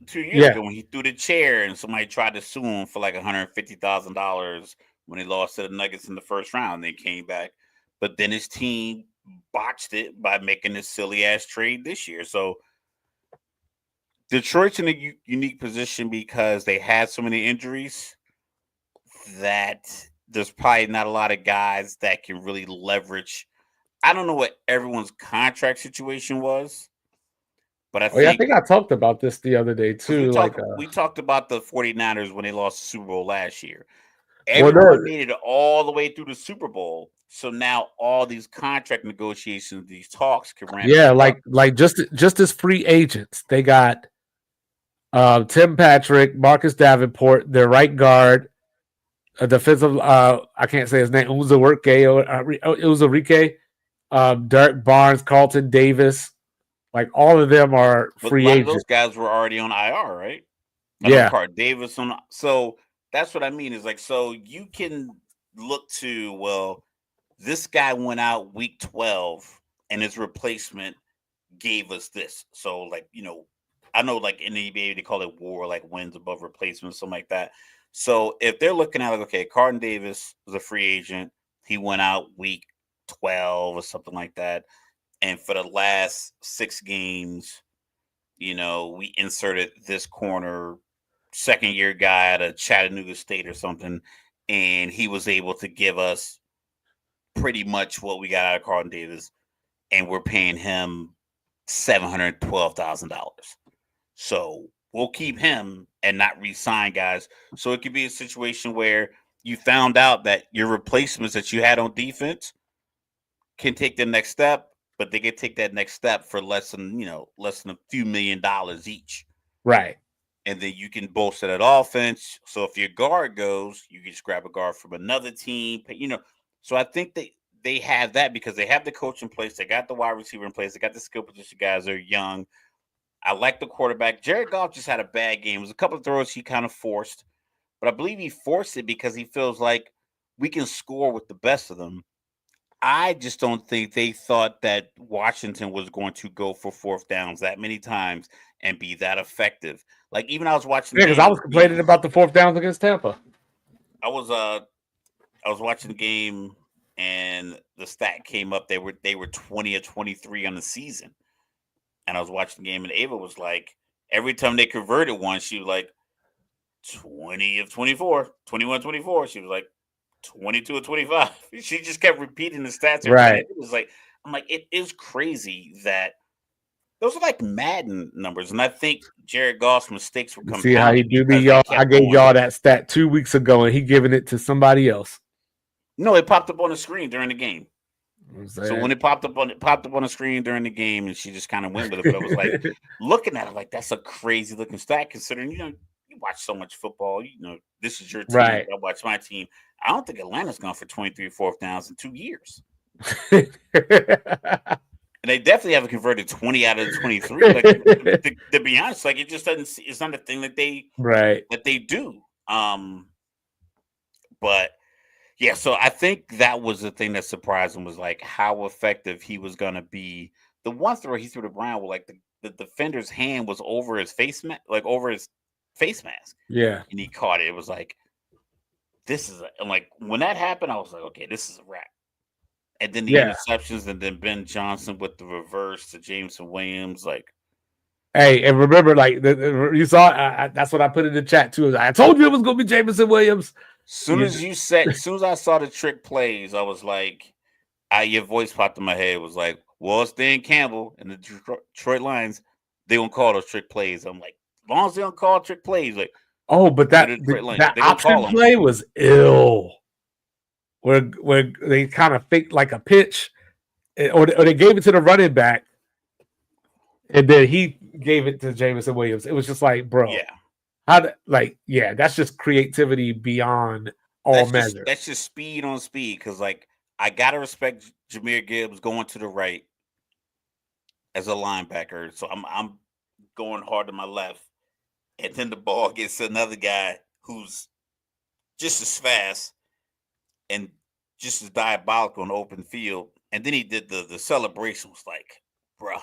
B: two years
A: Yeah,
B: ago, when he threw the chair and somebody tried to sue him for like $150,000 when they lost to the Nuggets in the first round, they came back. But then his team botched it by making this silly ass trade this year. So Detroit's in a unique position because they had so many injuries that there's probably not a lot of guys that can really leverage. I don't know what everyone's contract situation was, but I
A: oh yeah, I
B: think
A: think I talked about this the other day
B: because
A: too. Like,
B: we talked about the 49ers when they lost the Super Bowl last year.
A: well, no,
B: Everyone made it all the way through the Super Bowl. So now all these contract negotiations, these talks can ramp
A: yeah,
B: back up.
A: like just as free agents, they got Tim Patrick, Marcus Davenport, their right guard, a defensive. I can't say his name. Uzurike, Dirk Barnes, Carlton Davis. Like all of them are
B: But a
A: free
B: lot of those
A: agents.
B: guys were already on IR, right? I know
A: Yeah,
B: Card Davis on. So that's what I mean is like, so you can look to, well, this guy went out week 12 and his replacement gave us this. So, like, I know like in the NBA, they call it war, like wins above replacement, something like that. So if they're looking at like, okay, Carden Davis was a free agent, he went out week 12 or something like that. And for the last 6 games, we inserted this corner, second year guy at a Chattanooga State or something, and he was able to give us pretty much what we got out of Carlton Davis, and we're paying him $712,000. So we'll keep him and not re-sign guys. So it could be a situation where you found out that your replacements that you had on defense can take the next step, but they can take that next step for less than a few $1,000,000 each.
A: right.
B: And then you can bolster that offense. So if your guard goes, you can just grab a guard from another team. So I think they have that because they have the coach in place. They got the wide receiver in place. They got the skill position guys. They're young. I like the quarterback. Jared Goff just had a bad game. It was a couple of throws he kind of forced, but I believe he forced it because he feels like we can score with the best of them. I just don't think they thought that Washington was going to go for fourth downs that many times and be that effective. Like even I was watching
A: Yeah,
B: the
A: because
B: game.
A: I was complaining about the fourth downs against Tampa.
B: I was watching the game and the stat came up. They were 20 or 23 on the season. And I was watching the game and Ava was like, every time they converted one, she was like 20 of 24, 21-24. She was like 22 of 25. She just kept repeating the stats.
A: Right.
B: It was like, I'm like, it is crazy that those are like Madden numbers. And I think Jared Goff's mistakes were compounded.
A: See how he do me, y'all. I gave y'all that stat 2 weeks ago and he giving it to somebody else.
B: No, it popped up on the screen during the game. So when it popped up on the screen during the game, and she just kind of went with it. But I was like looking at it like that's a crazy looking stat, considering you watch so much football. This is your team.
A: Right.
B: I watch my team. I don't think Atlanta's gone for 23 fourth downs in 2 years. And they definitely haven't converted 20 out of the 23. Like to be honest, like it just doesn't. It's not a thing that they do. But. Yeah, so I think that was the thing that surprised him was like how effective he was going to be. The one throw he threw to Brown, where like the defender's hand was over his face mask,
A: Yeah,
B: and he caught it. It was like and like when that happened, I was like, okay, this is a wrap. And then the interceptions, and then Ben Johnson with the reverse to Jameson Williams, like.
A: Hey, and remember, like you saw, that's what I put in the chat too. I told you it was going to be Jameson Williams.
B: Soon as I saw the trick plays, I was like, your voice popped in my head. It was like, well, it's Dan Campbell and the Detroit Lions. They don't call those trick plays. I'm like, as long as they don't call trick plays, like,
A: oh, but that option play was ill. Where they kind of faked like a pitch, or they gave it to the running back, and then he gave it to Jameson Williams. It was just like, bro, that's just creativity beyond all measure.
B: That's just speed on speed. Because like I gotta respect Jahmyr Gibbs going to the right as a linebacker. So I'm going hard to my left, and then the ball gets to another guy who's just as fast and just as diabolical in the open field. And then he did the celebration. Was like, bro.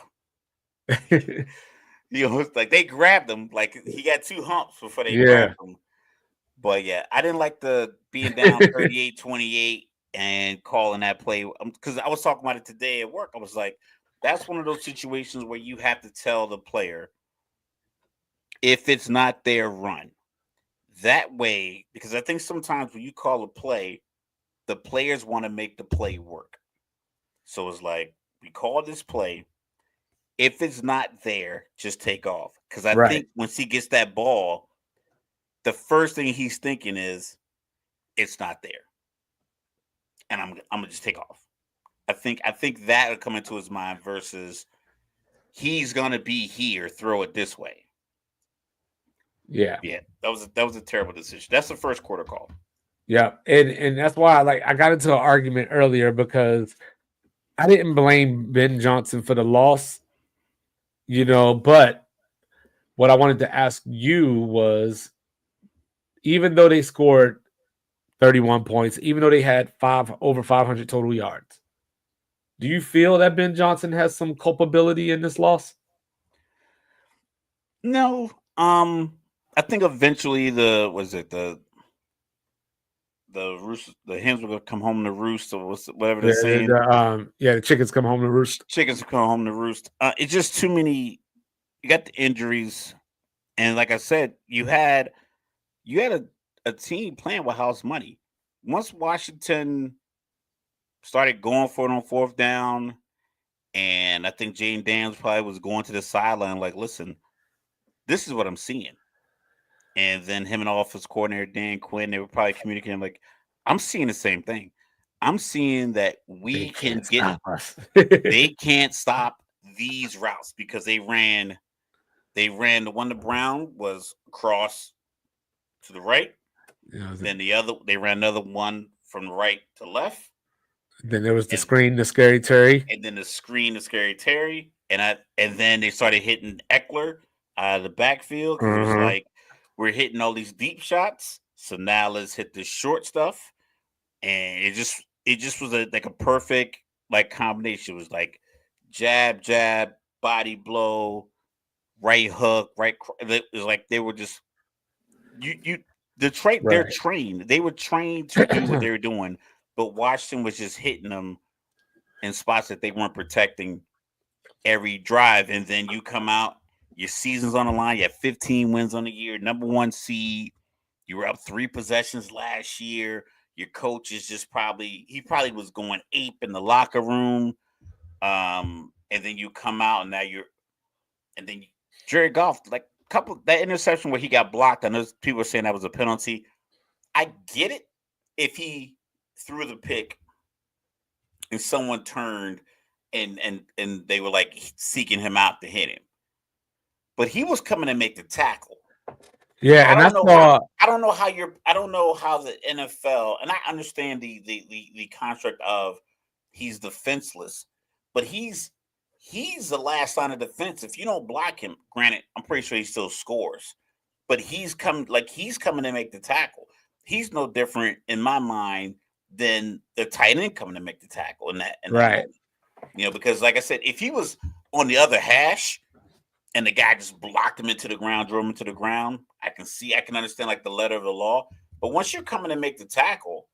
B: It's like they grabbed him, like he got 2 humps before they grabbed him. But yeah, I didn't like the being down 38-28 and calling that play because I was talking about it today at work. I was like, that's one of those situations where you have to tell the player if it's not their run. That way, because I think sometimes when you call a play, the players want to make the play work. So it's like, we call this play. If it's not there, just take off. Because I think once he gets that ball, the first thing he's thinking is, it's not there. And I'm gonna just take off. I think that'll come into his mind versus he's gonna be here, throw it this way.
A: Yeah.
B: That was a terrible decision. That's the first quarter call.
A: Yeah, and that's why I got into an argument earlier because I didn't blame Ben Johnson for the loss. But what I wanted to ask you was, even though they scored 31 points, even though they had over 500 total yards, do you feel that Ben Johnson has some culpability in this loss?
B: No. I think eventually the hens will come home to roost, or whatever they're saying.
A: The chickens come home to roost.
B: Chickens come home to roost. It's just too many. You got the injuries, and like I said, you had a team playing with house money. Once Washington started going for it on fourth down, and I think Jane Daniels probably was going to the sideline like, listen, this is what I'm seeing. And then him and offensive coordinator Dan Quinn, they were probably communicating like, I'm seeing the same thing. I'm seeing that they can't stop these routes because they ran the one to Brown was across to the right. Then they ran another one from right to left.
A: Then there was the
B: and
A: screen to Scary Terry.
B: and then the screen to Scary Terry, and then they started hitting Eckler out of the backfield because it was
A: Uh-huh.
B: like we're hitting all these deep shots, so now let's hit the short stuff, and it just was like a perfect like combination. It was like jab, body blow, right hook, It was like they were just you they're
A: Right.
B: trained. They were trained to do what they were doing, but Washington was just hitting them in spots that they weren't protecting every drive. And then you come out, your season's on the line, you have 15 wins on the year, number one seed. You were up 3 possessions last year. Your coach is just he probably was going ape in the locker room. And then you come out and now and then Jared Goff, like that interception where he got blocked. I know people were saying that was a penalty. I get it if he threw the pick and someone turned and they were like seeking him out to hit him. But he was coming to make the tackle.
A: Yeah,
B: I
A: and I
B: don't know how
A: saw
B: I don't know how the NFL, and I understand the construct of he's defenseless, but he's the last line of defense. If you don't block him, granted, I'm pretty sure he still scores, but he's coming to make the tackle. He's no different in my mind than the tight end coming to make the tackle in that
A: right.
B: moment. Because like I said, if he was on the other hash and the guy just blocked him into the ground, drove him into the ground, I can understand like the letter of the law. But once you're coming to make the tackle,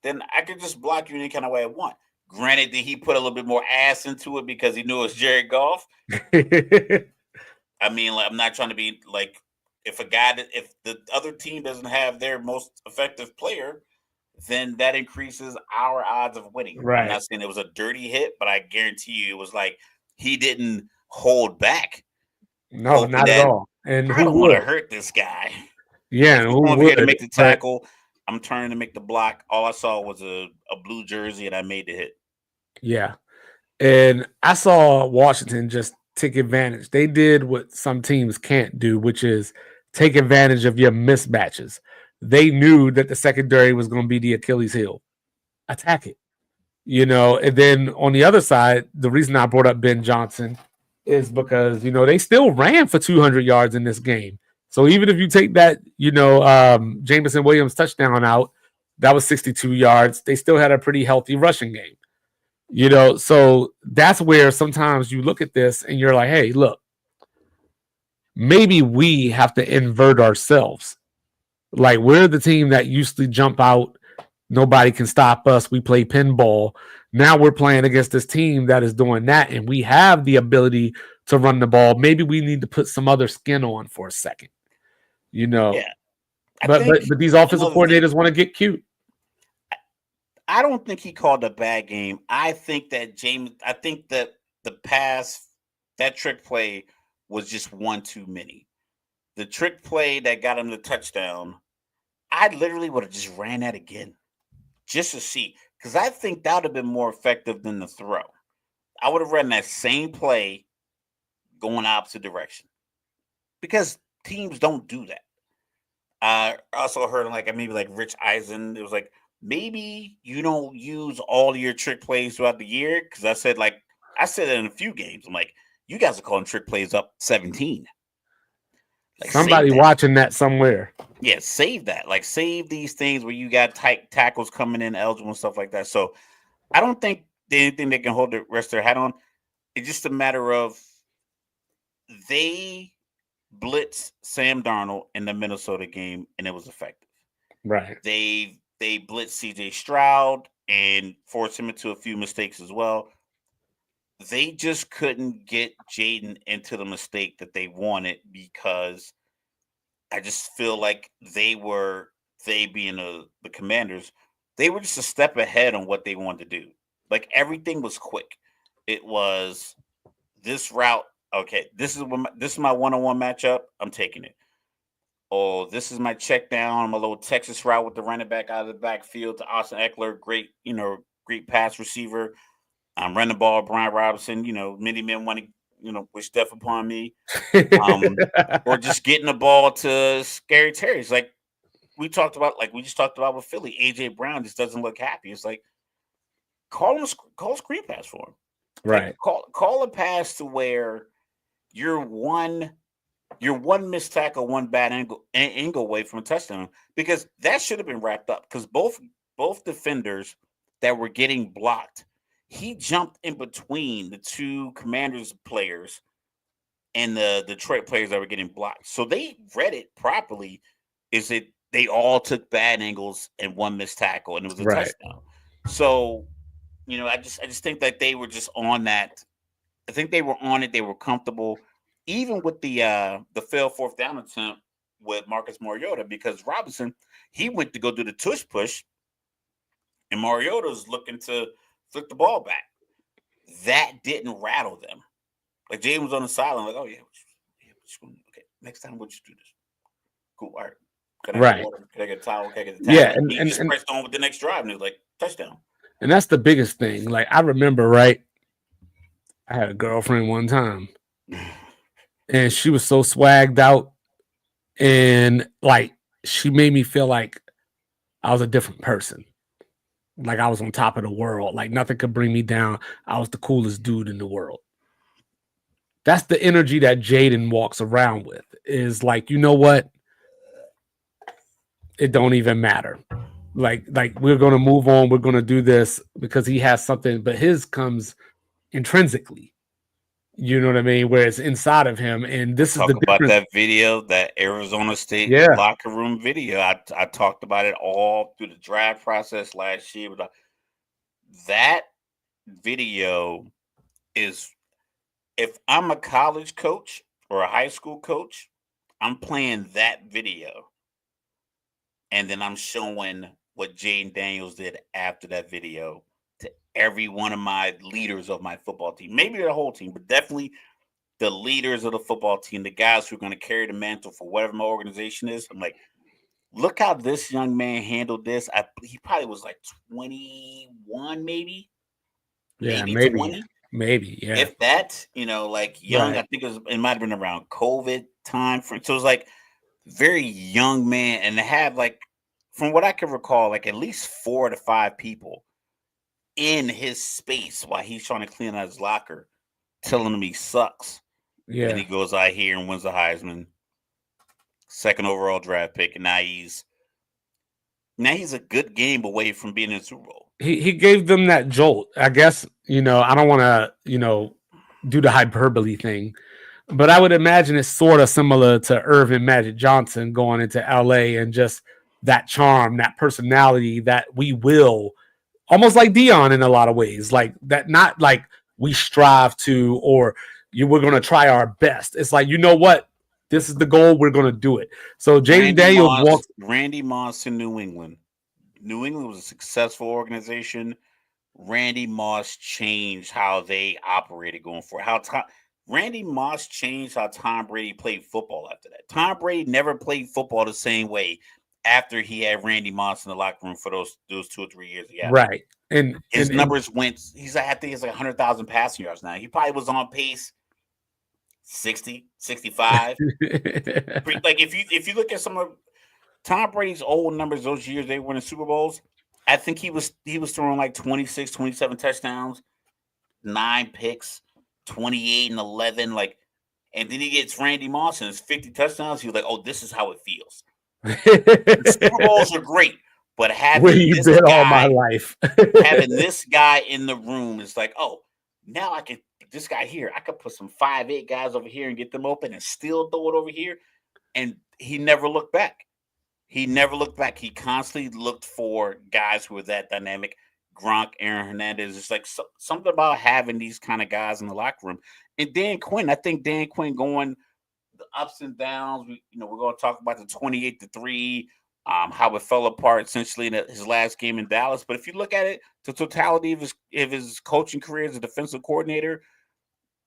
B: then I could just block you any kind of way I want. Granted, that he put a little bit more ass into it because he knew it was Jared Goff. I mean, like, I'm not trying to be like if the other team doesn't have their most effective player, then that increases our odds of winning. I'm
A: Right.
B: not saying it was a dirty hit, but I guarantee you it was like he didn't hold back.
A: No,
B: Hoping
A: not at
B: that
A: all. And
B: I
A: who
B: don't want to
A: would?
B: hurt this guy.
A: Yeah,
B: If
A: and
B: he's
A: who
B: going over here to
A: would?
B: make the
A: But
B: tackle, I'm turning to make the block. All I saw was a blue jersey, and I made the hit.
A: yeah. And I saw Washington just take advantage. They did what some teams can't do, which is take advantage of your mismatches. They knew that the secondary was going to be the Achilles heel. Attack it. And then on the other side, the reason I brought up Ben Johnson is because, they still ran for 200 yards in this game. So even if you take that, Jameson Williams touchdown out, that was 62 yards. They still had a pretty healthy rushing game. So that's where sometimes you look at this and you're like, hey, look, maybe we have to invert ourselves. Like we're the team that used to jump out. Nobody can stop us. We play pinball. Now we're playing against this team that is doing that, and we have the ability to run the ball. Maybe we need to put some other skin on for a second,
B: Yeah,
A: But these offensive coordinators want to get cute.
B: I don't think he called a bad game. I think that the pass, that trick play was just one too many. The trick play that got him the touchdown, I literally would have just ran that again just to see. Because I think that would have been more effective than the throw. I would have run that same play going opposite direction. Because teams don't do that. I also heard maybe like Rich Eisen. It was like, maybe you don't use all your trick plays throughout the year. Because I said it in a few games. I'm like, you guys are calling trick plays up 17.
A: Somebody watching that somewhere.
B: Yeah, save that. Like, save these things where you got tight tackles coming in eligible and stuff like that. So I don't think anything they can hold the rest of their hat on. It's just a matter of they blitzed Sam Darnold in the Minnesota game, and it was effective.
A: Right.
B: They blitzed CJ Stroud and forced him into a few mistakes as well. They just couldn't get Jaden into the mistake that they wanted because I just feel like they being the Commanders, they were just a step ahead on what they wanted to do. Like everything was quick. It was this route. Okay, this is my one-on-one matchup. I'm taking it. Oh, this is my check down. My little Texas route with the running back out of the backfield to Austin Eckler. Great, great pass receiver. I'm running the ball. Brian Robinson. Many men want to, wish death upon me. Or just getting the ball to Scary Terry. It's like we just talked about with Philly. AJ Brown just doesn't look happy. It's like, call a screen pass for him.
A: Right.
B: Like call a pass to where you're one missed tackle, one bad angle away from a touchdown, because that should have been wrapped up. Because both defenders that were getting blocked, he jumped in between the two Commanders players and the Detroit players that were getting blocked. So they read it properly. Is it they all took bad angles and one missed tackle, and it was a touchdown. So, I just think that they were just on that. I think they were on it. They were comfortable, even with the failed fourth down attempt with Marcus Mariota, because Robinson, he went to go do the tush push, and Mariota's looking to flick the ball back. That didn't rattle them. Like, James was on the sideline, like, oh yeah, okay, next time we'll just do this. Cool, all right. Can I get water? Can I get a towel? Can I get the towel?
A: Yeah,
B: he just pressed on with the next drive, and it was like, touchdown.
A: And that's the biggest thing. Like, I remember, right? I had a girlfriend one time, and she was so swagged out, and like she made me feel like I was a different person. Like I was on top of the world. Like nothing could bring me down. I was the coolest dude in the world. That's the energy that Jaden walks around with. Is like, you know what? It don't even matter. Like we're gonna move on. We're gonna do this because he has something, but his comes intrinsically. You know what I mean? Where it's inside of him, and this
B: Talk
A: is the
B: about
A: difference.
B: that video, that Arizona State locker room video. I talked about it all through the draft process last year. But that video is, if I'm a college coach or a high school coach, I'm playing that video, and then I'm showing what Jaden Daniels did after that video to every one of my leaders of my football team. Maybe the whole team, but definitely the leaders of the football team, the guys who are going to carry the mantle for whatever my organization is. I'm like, look how this young man handled this. He probably was like 21, maybe.
A: Yeah,
B: maybe 20.
A: Maybe, yeah.
B: If that, like young, I think it might have been around COVID time. So it was like very young man, and to have, like, from what I can recall, like at least 4 to 5 people in his space while he's trying to clean out his locker, telling him he sucks.
A: Yeah.
B: And he goes out here and wins the Heisman, 2nd overall draft pick, and now he's a good game away from being in the Super Bowl.
A: He gave them that jolt. I guess, I don't want to, do the hyperbole thing, but I would imagine it's sort of similar to Irvin Magic Johnson going into LA, and just that charm, that personality that we will, almost like Dion in a lot of ways, like that, not like we strive to, or we're going to try our best. It's like, you know what? This is the goal. We're going to do it. So Jaden Daniels walks.
B: Randy Moss in New England. New England was a successful organization. Randy Moss changed how they operated going forward. Randy Moss changed how Tom Brady played football after that. Tom Brady never played football the same way after he had Randy Moss in the locker room for those 2 or 3 years.
A: Right.
B: And his numbers went. I think he's like 100,000 passing yards now. He probably was on pace 60, 65. Like if you look at some of Tom Brady's old numbers, those years they won the Super Bowls, I think he was throwing like 26, 27 touchdowns, 9 picks, 28 and 11. Like, and then he gets Randy Moss and his 50 touchdowns. He was like, oh, this is how it feels. The Super Bowls are great, but having this guy
A: all my life,
B: having this guy in the room is like, oh, now I can. This guy here, I could put some 5'8" guys over here and get them open and still throw it over here. And he never looked back. He constantly looked for guys who were that dynamic. Gronk, Aaron Hernandez. It's like something about having these kind of guys in the locker room. And Dan Quinn, I think Dan Quinn going the ups and downs. We're going to talk about the 28-3, how it fell apart essentially in his last game in Dallas. But if you look at it, the totality of his coaching career as a defensive coordinator,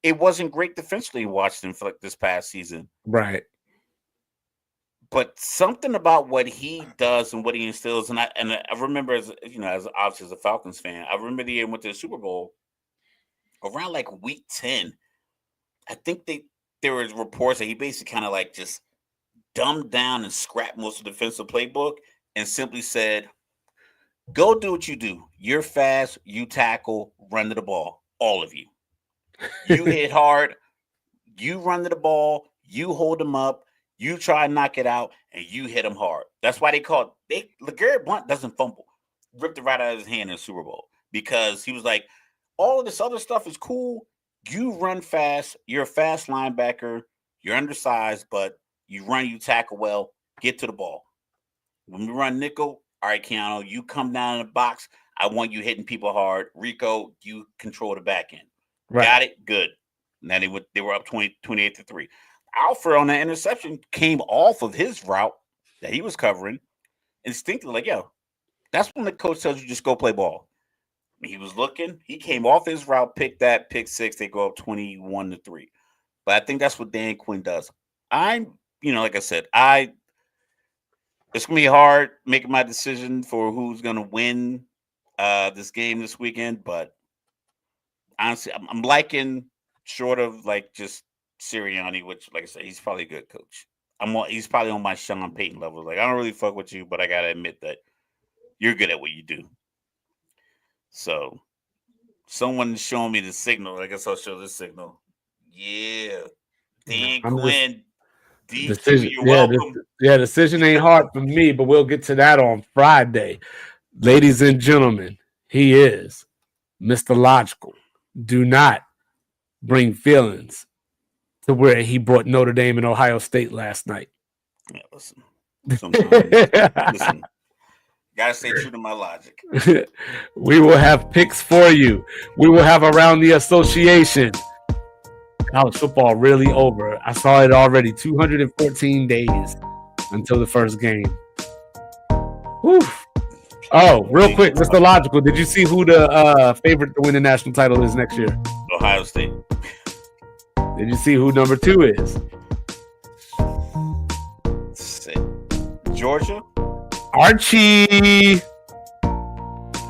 B: it wasn't great defensively in Washington for like this past season.
A: Right.
B: But something about what he does and what he instills, and I remember, as obviously as a Falcons fan, I remember the year he went to the Super Bowl around like week 10. I think there was reports that he basically kind of like just dumbed down and scrapped most of the defensive playbook and simply said, Go do what you do. You're fast. You tackle. Run to the ball. All of you. You hit hard. You run to the ball. You hold them up. You try and knock it out, and you hit them hard. That's why LeGarrette Blount doesn't fumble. Ripped it right out of his hand in the Super Bowl because he was like, all of this other stuff is cool. You run fast. You're a fast linebacker. You're undersized, but you run, you tackle well. Get to the ball. When we run nickel, all right, Keanu, you come down in the box. I want you hitting people hard. Rico, you control the back end.
A: Right.
B: Got it? Good. Now they were up 28-3. Alfred on that interception came off of his route that he was covering instinctively, like, yo, that's when the coach tells you just go play ball. He was looking, he came off his route, pick six, they go up 21-3. But I think that's what Dan Quinn does. Like I said, it's gonna be hard making my decision for who's gonna win this game this weekend, but honestly, I'm liking short of like just Sirianni, which, like I said, he's probably a good coach. He's probably on my Sean Payton level. Like, I don't really fuck with you, but I gotta admit that you're good at what you do. So, someone showing me the signal. I guess I'll show this signal. Yeah, Dan Quinn.
A: Decision,
B: you're welcome.
A: Decision ain't hard for me, but we'll get to that on Friday. Ladies and gentlemen, he is Mr. Logical. Do not bring feelings to where he brought Notre Dame and Ohio State last night.
B: Yeah, listen. Listen. Gotta stay true to my logic.
A: We will have picks for you. We will have around the association. College football really over. I saw it already. 214 days until the first game. Oof. Oh, real quick, Mr. Logical. Did you see who the favorite to win the national title is next year?
B: Ohio State.
A: Did you see who number 2 is?
B: Georgia?
A: Archie.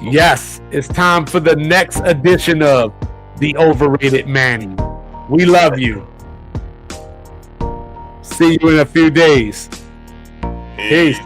A: Yes, it's time for the next edition of The Overrated Manny. We love you. See you in a few days. Peace.